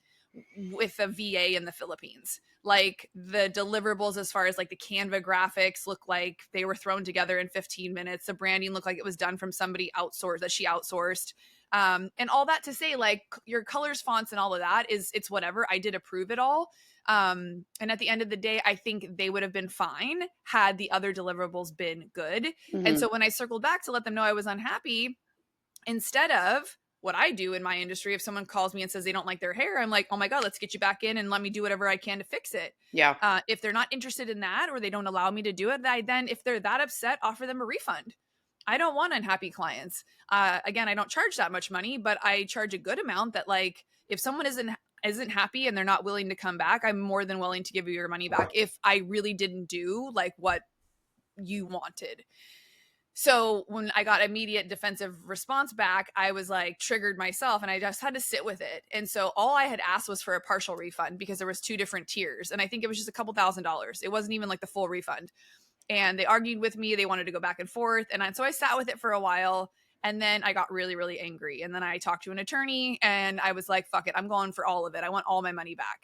with a VA in the Philippines. Like the deliverables as far as like the Canva graphics look like they were thrown together in 15 minutes. The branding looked like it was done from somebody outsourced that she outsourced. And all that to say, like your colors, fonts, and all of that it's whatever. I did approve it all. And at the end of the day, I think they would have been fine had the other deliverables been good. And so when I circled back to let them know I was unhappy, instead of what I do in my industry, if someone calls me and says they don't like their hair, I'm like, oh my God, let's get you back in and let me do whatever I can to fix it. Yeah. If they're not interested in that or they don't allow me to do it, then if they're that upset, offer them a refund. I don't want unhappy clients. Again, I don't charge that much money, but I charge a good amount that like if someone isn't happy and they're not willing to come back, I'm more than willing to give you your money back if I really didn't do like what you wanted. So when I got immediate defensive response back, I was like triggered myself and I just had to sit with it. And so all I had asked was for a partial refund because there was 2 different tiers. And I think it was just a couple $1,000s. It wasn't even like the full refund. And they argued with me. They wanted to go back and forth. And so I sat with it for a while. And then I got really, really angry. And then I talked to an attorney and I was like, fuck it. I'm going for all of it. I want all my money back.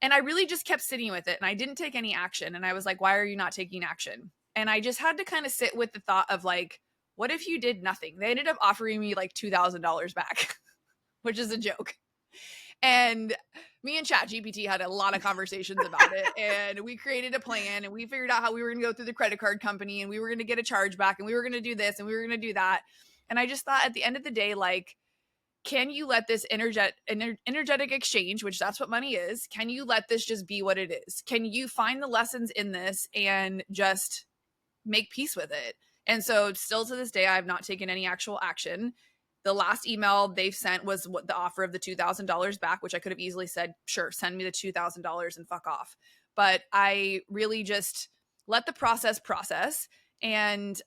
And I really just kept sitting with it. And I didn't take any action. And I was like, why are you not taking action? And I just had to kind of sit with the thought of like, what if you did nothing? They ended up offering me like $2,000 back, which is a joke. And me and ChatGPT had a lot of conversations about it. And we created a plan and we figured out how we were going to go through the credit card company and we were going to get a charge back and we were going to do this and we were going to do that. And I just thought at the end of the day, like, can you let this energetic exchange, which that's what money is, can you let this just be what it is? Can you find the lessons in this and just make peace with it? And so still to this day, I have not taken any actual action. The last email they've sent was what the offer of the $2,000 back, which I could have easily said, sure, send me the $2,000 and fuck off. But I really just let the process. And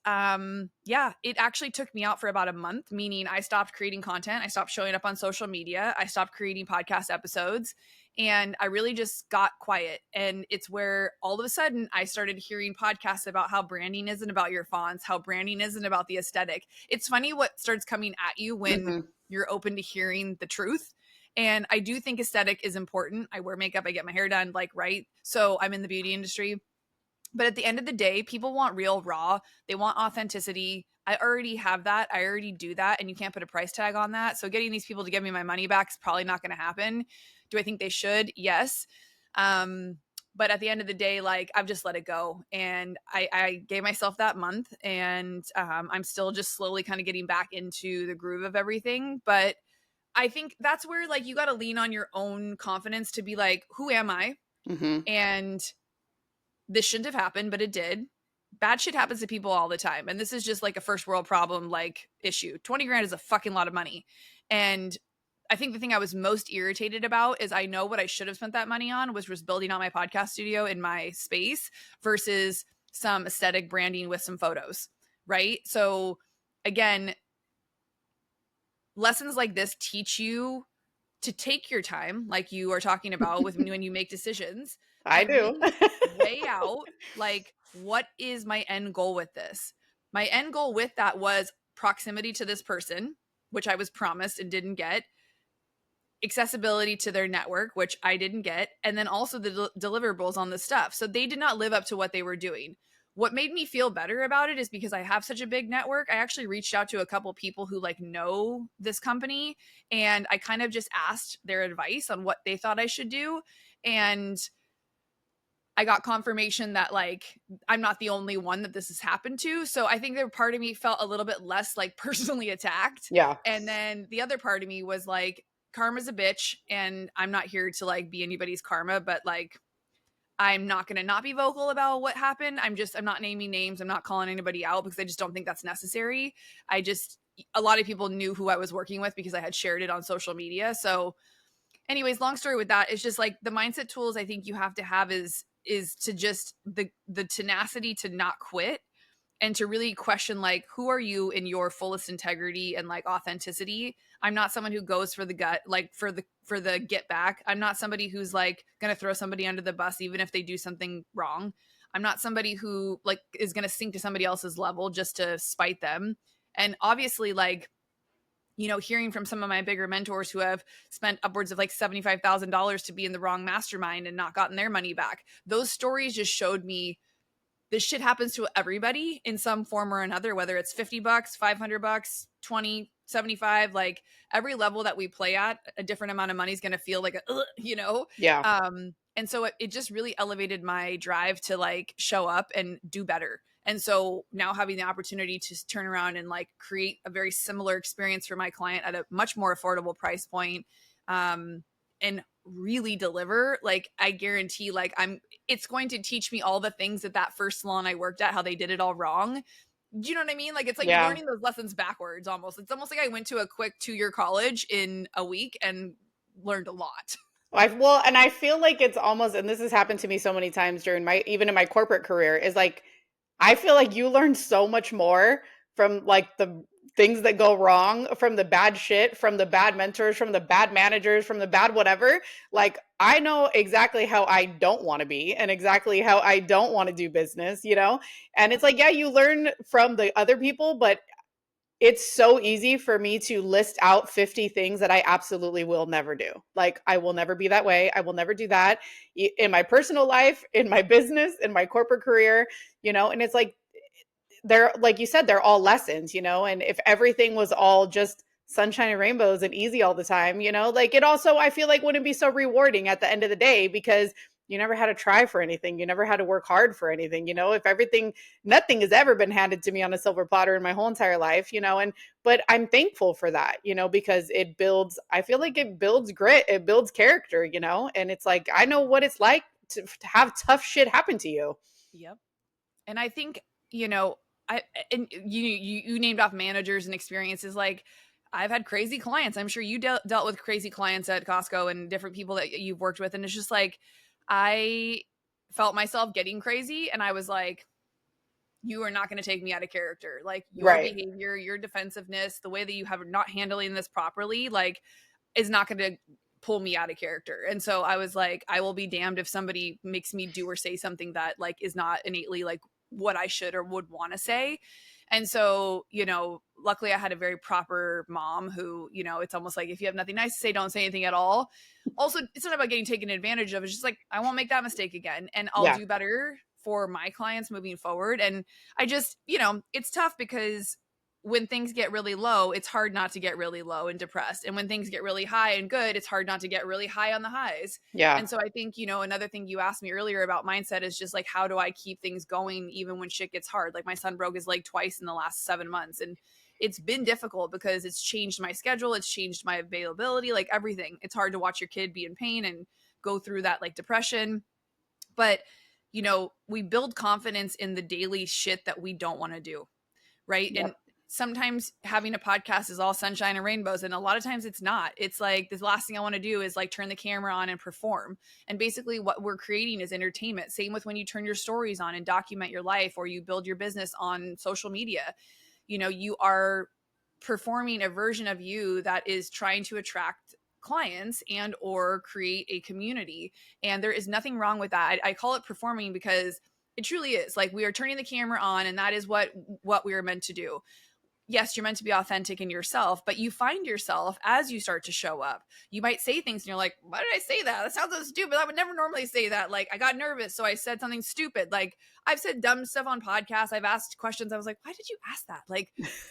yeah, it actually took me out for about a month, meaning I stopped creating content. I stopped showing up on social media. I stopped creating podcast episodes. And I really just got quiet. And it's where all of a sudden I started hearing podcasts about how branding isn't about your fonts, how branding isn't about the aesthetic. It's funny what starts coming at you when you're open to hearing the truth. And I do think aesthetic is important. I wear makeup, I get my hair done, like, right. So I'm in the beauty industry. But at the end of the day, people want real, raw. They want authenticity. I already have that. I already do that. And you can't put a price tag on that. So getting these people to give me my money back is probably not going to happen. Do I think they should? Yes. But at the end of the day, like, I've just let it go. And I gave myself that month. And I'm still just slowly kind of getting back into the groove of everything. But I think that's where, like, you got to lean on your own confidence to be like, who am I? And this shouldn't have happened, but it did. Bad shit happens to people all the time. And this is just like a first world problem, like, issue. 20 grand is a fucking lot of money. And I think the thing I was most irritated about is I know what I should have spent that money on, which was building out my podcast studio in my space versus some aesthetic branding with some photos. Right. So again, lessons like this teach you to take your time, like you are talking about with when you make decisions, I and do. really weigh out, like, what is my end goal with this? My end goal with that was proximity to this person, which I was promised and didn't get, accessibility to their network, which I didn't get, and then also the deliverables on the stuff. So they did not live up to what they were doing. What made me feel better about it is because I have such a big network. I actually reached out to a couple people who, like, know this company, and I kind of just asked their advice on what they thought I should do. And I got confirmation that, like, I'm not the only one that this has happened to. So I think that part of me felt a little bit less, like, personally attacked. Yeah. And then the other part of me was like, karma's a bitch, and I'm not here to, like, be anybody's karma, but, like, I'm not going to not be vocal about what happened. I'm not naming names. I'm not calling anybody out because I just don't think that's necessary. A lot of people knew who I was working with because I had shared it on social media. So anyways, long story with that, it's just like the mindset tools I think you have to have is to just the tenacity to not quit and to really question, like, who are you in your fullest integrity and, like, authenticity. I'm not someone who goes for the gut, like, for the get back. I'm not somebody who's, like, gonna throw somebody under the bus even if they do something wrong. I'm not somebody who, like, is gonna sink to somebody else's level just to spite them. And obviously, like, you know, hearing from some of my bigger mentors who have spent upwards of like $75,000 to be in the wrong mastermind and not gotten their money back, those stories just showed me this shit happens to everybody in some form or another, whether it's $50, $500, 20, 75, like, every level that we play at, a different amount of money is going to feel like you know? Yeah. And so it just really elevated my drive to, like, show up and do better. And so now having the opportunity to turn around and, like, create a very similar experience for my client at a much more affordable price point, and really deliver, like, I guarantee, like, it's going to teach me all the things that first salon I worked at, how they did it all wrong. Do you know what I mean? Like, it's like Yeah. learning those lessons backwards almost. It's almost like I went to a quick 2-year college in a week and learned a lot. Well, and I feel like it's almost, and this has happened to me so many times during even in my corporate career, is like, I feel like you learn so much more from, like, the things that go wrong, from the bad shit, from the bad mentors, from the bad managers, from the bad whatever. Like, I know exactly how I don't want to be and exactly how I don't want to do business, you know? And it's like, yeah, you learn from the other people, but it's so easy for me to list out 50 things that I absolutely will never do. Like, I will never be that way. I will never do that in my personal life, in my business, in my corporate career, you know? And it's like, they're, like you said, they're all lessons, you know? And if everything was all just sunshine and rainbows and easy all the time, you know, like, it also, I feel like, wouldn't be so rewarding at the end of the day, because you never had to try for anything. You never had to work hard for anything, you know? If nothing has ever been handed to me on a silver platter in my whole entire life, you know? But I'm thankful for that, you know, because I feel like it builds grit, it builds character, you know? And it's like, I know what it's like to have tough shit happen to you. Yep. And I think, you know, you named off managers and experiences. Like, I've had crazy clients. I'm sure you dealt with crazy clients at Costco and different people that you've worked with. And it's just like, I felt myself getting crazy. And I was like, you are not going to take me out of character. Like your Right. behavior, your defensiveness, the way that you have not handling this properly, like is not going to pull me out of character. And so I was like, I will be damned if somebody makes me do or say something that like is not innately like what I should or would want to say. And so, you know, luckily I had a very proper mom who, you know, it's almost like if you have nothing nice to say, don't say anything at all. Also, it's not about getting taken advantage of. It's just like, I won't make that mistake again and I'll Yeah. do better for my clients moving forward. And I just, you know, it's tough because when things get really low, it's hard not to get really low and depressed. And when things get really high and good, it's hard not to get really high on the highs. Yeah. And so I think, you know, another thing you asked me earlier about mindset is just like, how do I keep things going even when shit gets hard? Like my son broke his leg twice in the last 7 months. And it's been difficult because it's changed my schedule. It's changed my availability, like everything. It's hard to watch your kid be in pain and go through that like depression. But, you know, we build confidence in the daily shit that we don't want to do. Right. Yep. And sometimes having a podcast is all sunshine and rainbows. And a lot of times it's not. It's like the last thing I want to do is like turn the camera on and perform. And basically what we're creating is entertainment. Same with when you turn your stories on and document your life or you build your business on social media. You know, you are performing a version of you that is trying to attract clients and or create a community. And there is nothing wrong with that. I call it performing because it truly is. Like we are turning the camera on and that is what we are meant to do. Yes, you're meant to be authentic in yourself, but you find yourself as you start to show up. You might say things and you're like, why did I say that? That sounds so stupid. I would never normally say that. Like I got nervous, so I said something stupid. Like I've said dumb stuff on podcasts. I've asked questions. I was like, why did you ask that? Like,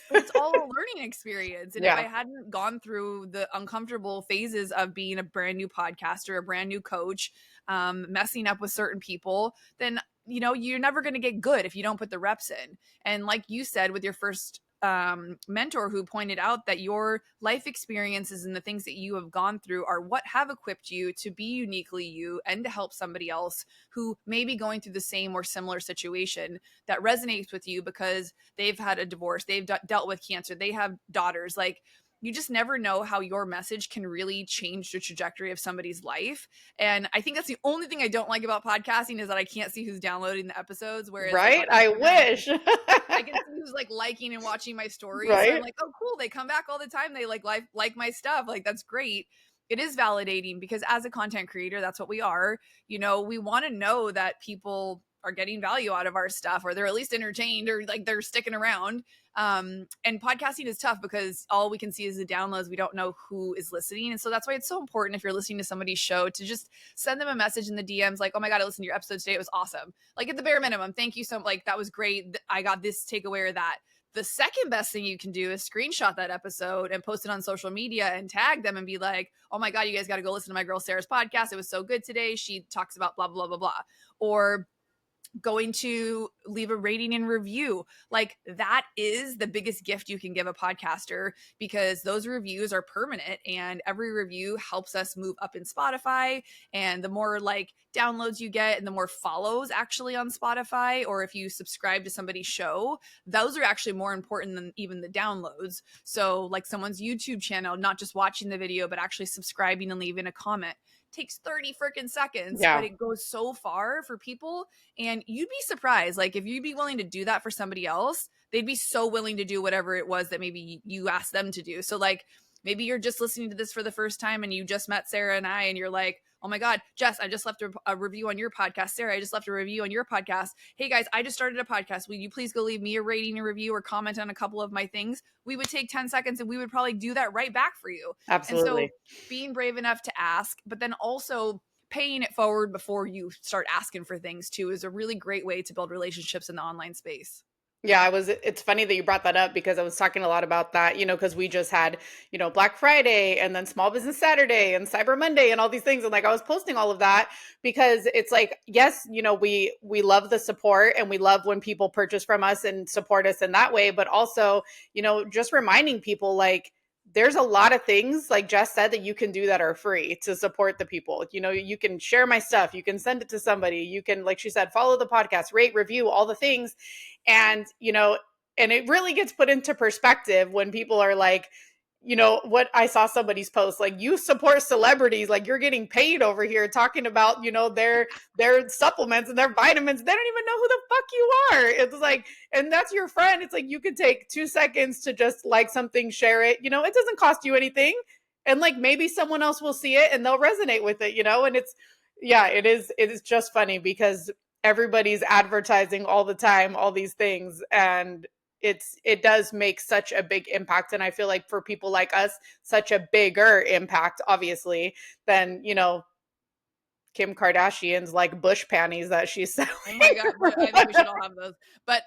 but it's all a learning experience. And if I Yeah. hadn't gone through the uncomfortable phases of being a brand new podcaster, a brand new coach, messing up with certain people, then you know, you're never going to get good if you don't put the reps in. And like you said, with your first mentor who pointed out that your life experiences and the things that you have gone through are what have equipped you to be uniquely you and to help somebody else who may be going through the same or similar situation that resonates with you because they've had a divorce, they've dealt with cancer, they have daughters. Like you just never know how your message can really change the trajectory of somebody's life. And I think that's the only thing I don't like about podcasting is that I can't see who's downloading the episodes. Whereas like on Right. I Instagram, wish. I can see who's like liking and watching my stories. So I'm Right. like, oh, cool. They come back all the time. They like my stuff. Like, that's great. It is validating because as a content creator, that's what we are. You know, we want to know that people are getting value out of our stuff or they're at least entertained or like they're sticking around. And podcasting is tough because all we can see is the downloads. We don't know who is listening. And so that's why it's so important if you're listening to somebody's show to just send them a message in the DMs like, oh my God, I listened to your episode today. It was awesome. Like at the bare minimum, thank you so much. Like that was great. I got this takeaway or that. The second best thing you can do is screenshot that episode and post it on social media and tag them and be like, oh my God, you guys got to go listen to my girl Sarah's podcast. It was so good today. She talks about blah, blah, blah, blah. Or going to leave a rating and review. Like that is the biggest gift you can give a podcaster because those reviews are permanent and every review helps us move up in Spotify. And the more like downloads you get and the more follows actually on Spotify, or if you subscribe to somebody's show, those are actually more important than even the downloads. So like someone's YouTube channel, not just watching the video, but actually subscribing and leaving a comment takes 30 freaking seconds, but Yeah. it goes so far for people. And you'd be surprised. Like if you'd be willing to do that for somebody else, they'd be so willing to do whatever it was that maybe you asked them to do. So like maybe you're just listening to this for the first time and you just met Sarah and I, and you're like, oh my God, Jess, I just left a review on your podcast. Sarah, I just left a review on your podcast. Hey guys, I just started a podcast. Will you please go leave me a rating, a review, or comment on a couple of my things? We would take 10 seconds and we would probably do that right back for you. And so Absolutely. being brave enough to ask, but then also paying it forward before you start asking for things too is a really great way to build relationships in the online space. Yeah, it's funny that you brought that up because I was talking a lot about that, because we just had, Black Friday and then Small Business Saturday and Cyber Monday and all these things. And like I was posting all of that because it's like, yes, we love the support and we love when people purchase from us and support us in that way, but also, just reminding people like there's a lot of things like Jess said that you can do that are free to support the people. You can share my stuff, you can send it to somebody, you can, like she said, follow the podcast, rate, review, all the things. And, and it really gets put into perspective when people are like, you know, what I saw somebody's post, like, you support celebrities, like you're getting paid over here talking about, you know, their supplements and their vitamins. They don't even know who the fuck you are. It's like, and that's your friend. It's like, you could take 2 seconds to just like something, share it, you know, it doesn't cost you anything. And like, maybe someone else will see it and they'll resonate with it, you know? And it's, yeah, it is just funny because everybody's advertising all the time, all these things. And it does make such a big impact. And I feel like for people like us, such a bigger impact, obviously, than, you know, Kim Kardashian's like bush panties that she's selling. Oh my God, I think we should all have those. But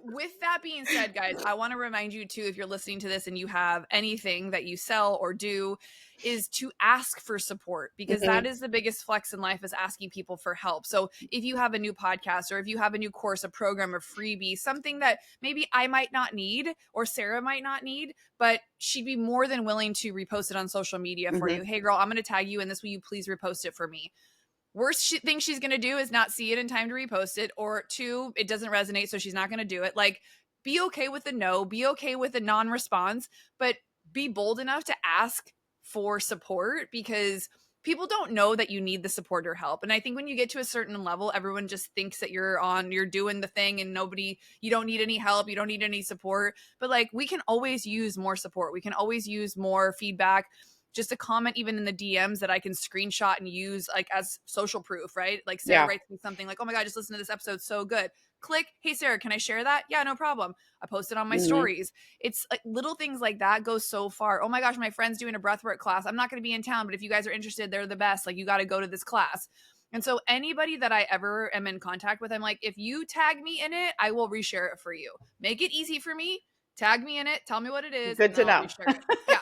with that being said, guys, I want to remind you too, if you're listening to this and you have anything that you sell or do, is to ask for support, because that is the biggest flex in life, is asking people for help. So if you have a new podcast, or if you have a new course, a program, a freebie, something that maybe I might not need or Sarah might not need, but she'd be more than willing to repost it on social media for you. Hey girl, I'm going to tag you in this. Will you please repost it for me? Worst thing she's going to do is not see it in time to repost it, or 2, it doesn't resonate, so she's not going to do it. Like, be okay with the no, be okay with the non-response, but be bold enough to ask for support, because people don't know that you need the support or help. And I think when you get to a certain level, everyone just thinks that you're doing the thing and you don't need any help, you don't need any support. But like, we can always use more support. We can always use more feedback. Just a comment even in the DMs that I can screenshot and use like as social proof, right? Like Sarah writes me something like, oh my God, just listen to this episode. So good. Click. Hey, Sarah, can I share that? Yeah, no problem. I post it on my stories. It's like little things like that go so far. Oh my gosh, my friend's doing a breathwork class. I'm not going to be in town, but if you guys are interested, they're the best. Like, you got to go to this class. And so anybody that I ever am in contact with, I'm like, if you tag me in it, I will reshare it for you. Make it easy for me. Tag me in it. Tell me what it is. Good to know. Yeah.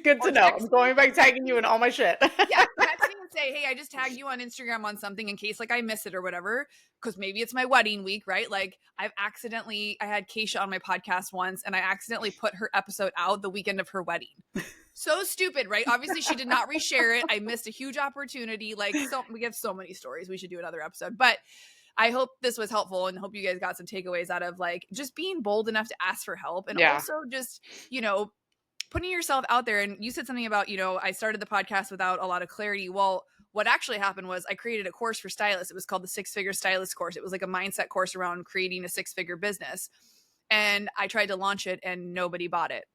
Good to know. I'm going back tagging you in all my shit. Yeah, text me and say, hey, I just tagged you on Instagram on something in case like I miss it or whatever, because maybe it's my wedding week, right? Like, I had Keisha on my podcast once, and I accidentally put her episode out the weekend of her wedding. So stupid, right? Obviously, she did not reshare it. I missed a huge opportunity. Like, so we have so many stories. We should do another episode. But I hope this was helpful, and hope you guys got some takeaways out of like just being bold enough to ask for help, and also just, you know, putting yourself out there. And you said something about, you know, I started the podcast without a lot of clarity. Well, what actually happened was I created a course for stylists. It was called the 6-Figure Stylist course. It was like a mindset course around creating a 6-figure business. And I tried to launch it and nobody bought it,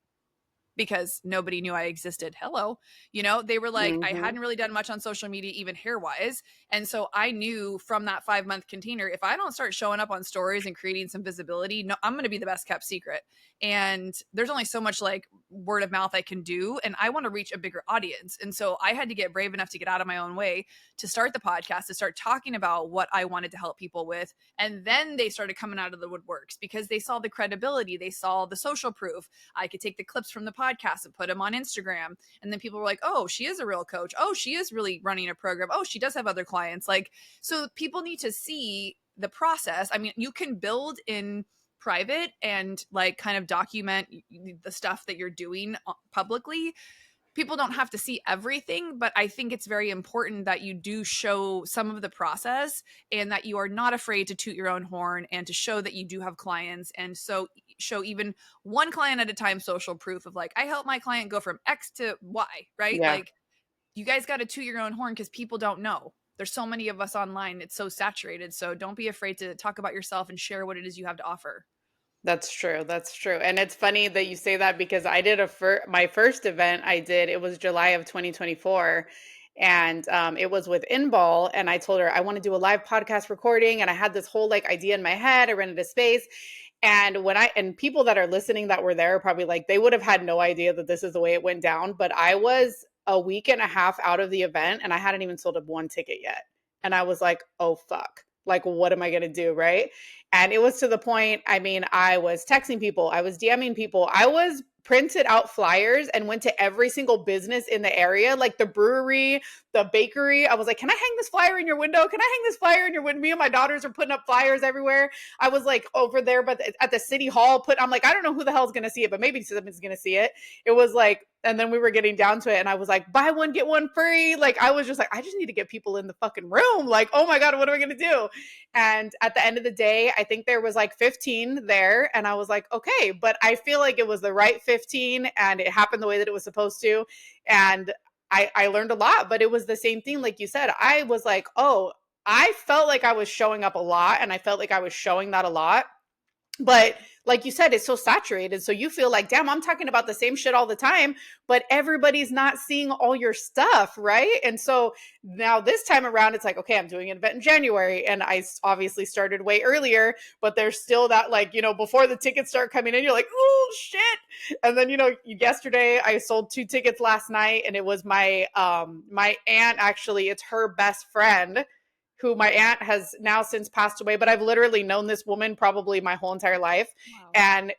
because nobody knew I existed. Hello. You know, they were like, I hadn't really done much on social media, even hair wise. And so I knew from that 5-month container, if I don't start showing up on stories and creating some visibility, no, I'm going to be the best kept secret. And there's only so much like word of mouth I can do. And I want to reach a bigger audience. And so I had to get brave enough to get out of my own way to start the podcast, to start talking about what I wanted to help people with. And then they started coming out of the woodworks, because they saw the credibility. They saw the social proof. I could take the clips from the podcast and put them on Instagram. And then people were like, oh, she is a real coach. Oh, she is really running a program. Oh, she does have other clients. Like, so people need to see the process. I mean, you can build in private and like kind of document the stuff that you're doing publicly. People don't have to see everything, but I think it's very important that you do show some of the process, and that you are not afraid to toot your own horn and to show that you do have clients. And so show even one client at a time social proof of like, I helped my client go from X to Y, right? Yeah. Like, you guys got to toot your own horn, because people don't know. There's so many of us online. It's so saturated. So don't be afraid to talk about yourself and share what it is you have to offer. That's true. That's true. And it's funny that you say that, because I did my first event I did, it was July of 2024. And it was with Inball. And I told her I want to do a live podcast recording. And I had this whole like idea in my head. I rented a space. And and people that are listening that were there are probably like, they would have had no idea that this is the way it went down. But I was a week and a half out of the event, and I hadn't even sold up one ticket yet. And I was like, oh, fuck. Like, what am I going to do? Right. And it was to the point, I mean, I was texting people, I was DMing people, I was printed out flyers and went to every single business in the area, like the brewery, the bakery. I was like, can I hang this flyer in your window? Can I hang this flyer in your window? Me and my daughters are putting up flyers everywhere. I was like over there, but at the city hall, I'm like, I don't know who the hell is going to see it, but maybe someone's going to see it. It was like, And then we were getting down to it, and I was like, buy one, get one free. Like, I was just like, I just need to get people in the fucking room. Like, oh my God, what am I going to do? And at the end of the day, I think there was like 15 there. And I was like, okay, but I feel like it was the right 15 and it happened the way that it was supposed to. And I learned a lot, but it was the same thing. Like you said, I was like, oh, I felt like I was showing up a lot, and I felt like I was showing that a lot. But like you said, it's so saturated. So you feel like, damn, I'm talking about the same shit all the time, but everybody's not seeing all your stuff, right? And so now this time around, it's like, okay, I'm doing an event in January. And I obviously started way earlier, but there's still that, like, before the tickets start coming in, you're like, oh shit. And then, yesterday I sold 2 tickets last night, and it was my aunt, actually, it's her best friend, who my aunt has now since passed away, but I've literally known this woman probably my whole entire life. Wow.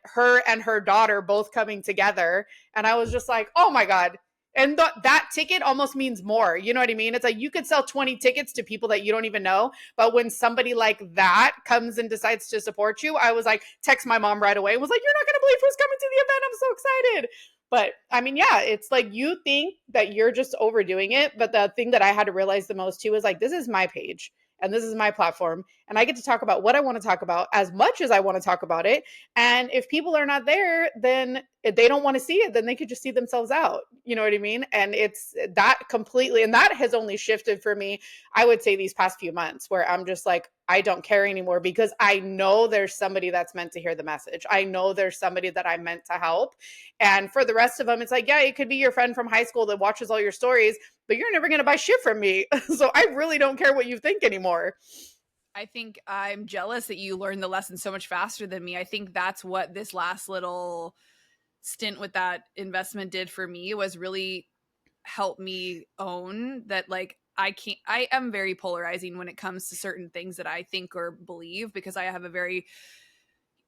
And her daughter both coming together. And I was just like, oh my God. And that ticket almost means more. You know what I mean? It's like you could sell 20 tickets to people that you don't even know. But when somebody like that comes and decides to support you, I was like, text my mom right away. It was like, you're not going to believe who's coming to the event. I'm so excited. But I mean, yeah, it's like you think that you're just overdoing it. But the thing that I had to realize the most too is like, this is my page and this is my platform. And I get to talk about what I want to talk about as much as I want to talk about it. And if people are not there, then if they don't want to see it, then they could just see themselves out. You know what I mean? And it's that completely, and that has only shifted for me, I would say, these past few months, where I'm just like, I don't care anymore, because I know there's somebody that's meant to hear the message. I know there's somebody that I'm meant to help. And for the rest of them, it's like, yeah, it could be your friend from high school that watches all your stories, but you're never going to buy shit from me. So I really don't care what you think anymore. I think I'm jealous that you learned the lesson so much faster than me. I think that's what this last little stint with that investment did for me, was really help me own that, like, I am very polarizing when it comes to certain things that I think or believe, because I have a very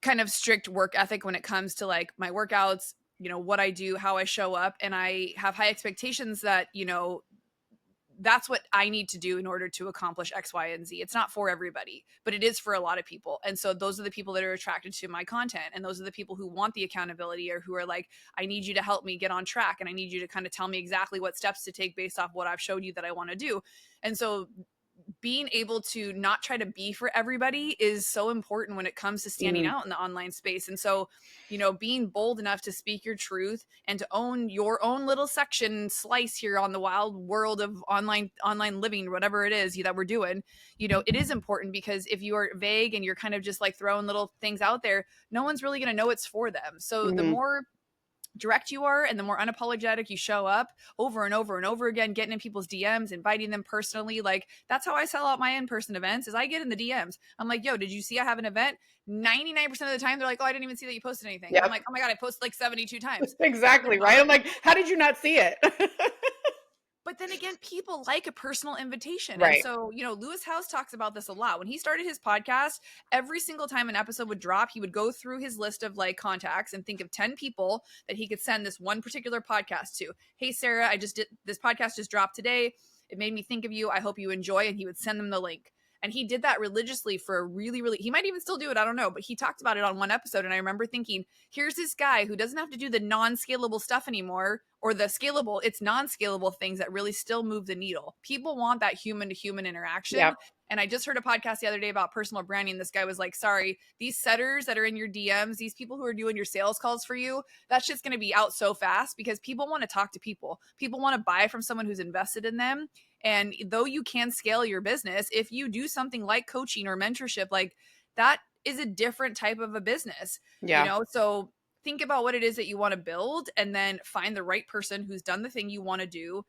kind of strict work ethic when it comes to like my workouts, what I do, how I show up. And I have high expectations that, that's what I need to do in order to accomplish X, Y, and Z. It's not for everybody, but it is for a lot of people. And so those are the people that are attracted to my content. And those are the people who want the accountability, or who are like, I need you to help me get on track. And I need you to kind of tell me exactly what steps to take based off what I've showed you that I want to do. And so being able to not try to be for everybody is so important when it comes to standing out in the online space. And so, being bold enough to speak your truth and to own your own little section slice here on the wild world of online living, whatever it is that we're doing, it is important, because if you are vague and you're kind of just like throwing little things out there, no one's really going to know it's for them. So the more direct you are and the more unapologetic you show up over and over and over again, getting in people's DMs, inviting them personally, like that's how I sell out my in-person events, is I get in the DMs. I'm like, yo, did you see I have an event? 99% of the time they're like, oh, I didn't even see that you posted anything. Yep. I'm like, oh my God, I posted like 72 times. Exactly, right? I'm like, how did you not see it? But then again, people like a personal invitation. Right. And so, Lewis House talks about this a lot. When he started his podcast, every single time an episode would drop, he would go through his list of like contacts and think of 10 people that he could send this one particular podcast to. Hey, Sarah, I just did this podcast, just dropped today. It made me think of you. I hope you enjoy. And he would send them the link. And he did that religiously for a really, really, he might even still do it. I don't know. But he talked about it on one episode. And I remember thinking, here's this guy who doesn't have to do the non-scalable stuff anymore, or the scalable, it's non-scalable things that really still move the needle. People want that human to human interaction. Yep. And I just heard a podcast the other day about personal branding. This guy was like, sorry, these setters that are in your DMs, these people who are doing your sales calls for you, that shit's going to be out so fast, because people want to talk to people. People want to buy from someone who's invested in them. And though you can scale your business, if you do something like coaching or mentorship, like that is a different type of a business. Yeah. So think about what it is that you want to build, and then find the right person who's done the thing you want to do,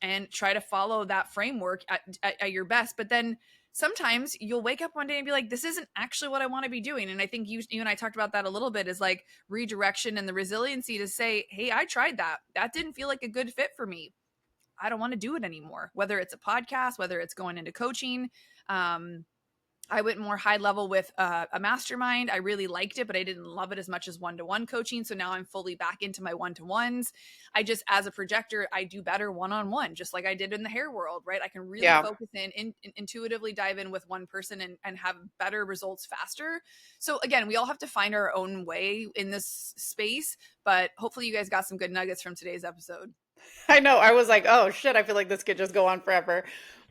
and try to follow that framework at your best. But then sometimes you'll wake up one day and be like, this isn't actually what I want to be doing. And I think you and I talked about that a little bit, is like redirection and the resiliency to say, hey, I tried that. That didn't feel like a good fit for me. I don't want to do it anymore. Whether it's a podcast, whether it's going into coaching, I went more high level with a mastermind. I really liked it, but I didn't love it as much as one-to-one coaching. So now I'm fully back into my one-to-ones. I just, as a projector, I do better one-on-one, just like I did in the hair world, right? I can really Yeah. focus intuitively dive in with one person and have better results faster. So again, we all have to find our own way in this space, but hopefully you guys got some good nuggets from today's episode. I know. I was like, oh shit, I feel like this could just go on forever.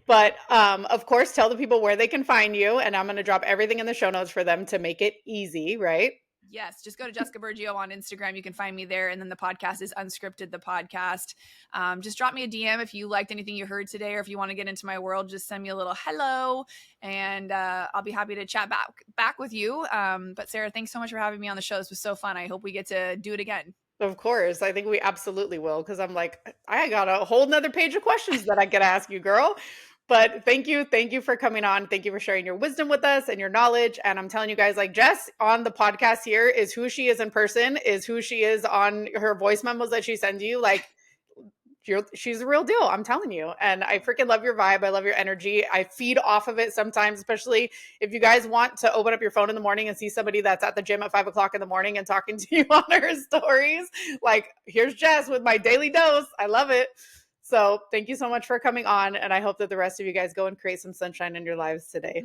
But of course, tell the people where they can find you. And I'm going to drop everything in the show notes for them to make it easy, right? Yes, just go to Jessica Burgio on Instagram. You can find me there. And then the podcast is Unscripted, the podcast. Just drop me a DM if you liked anything you heard today, or if you want to get into my world, just send me a little hello, and I'll be happy to chat back with you. But Sarah, thanks so much for having me on the show. This was so fun. I hope we get to do it again. Of course. I think we absolutely will, because I'm like, I got a whole nother page of questions that I could ask you, girl. But thank you. Thank you for coming on. Thank you for sharing your wisdom with us and your knowledge. And I'm telling you guys, like, Jess on the podcast here is who she is in person, is who she is on her voice memos that she sends you. Like, she's a real deal. I'm telling you. And I freaking love your vibe. I love your energy. I feed off of it sometimes, especially if you guys want to open up your phone in the morning and see somebody that's at the gym at 5 o'clock in the morning and talking to you on her stories. Like, here's Jess with my daily dose. I love it. So thank you so much for coming on. And I hope that the rest of you guys go and create some sunshine in your lives today.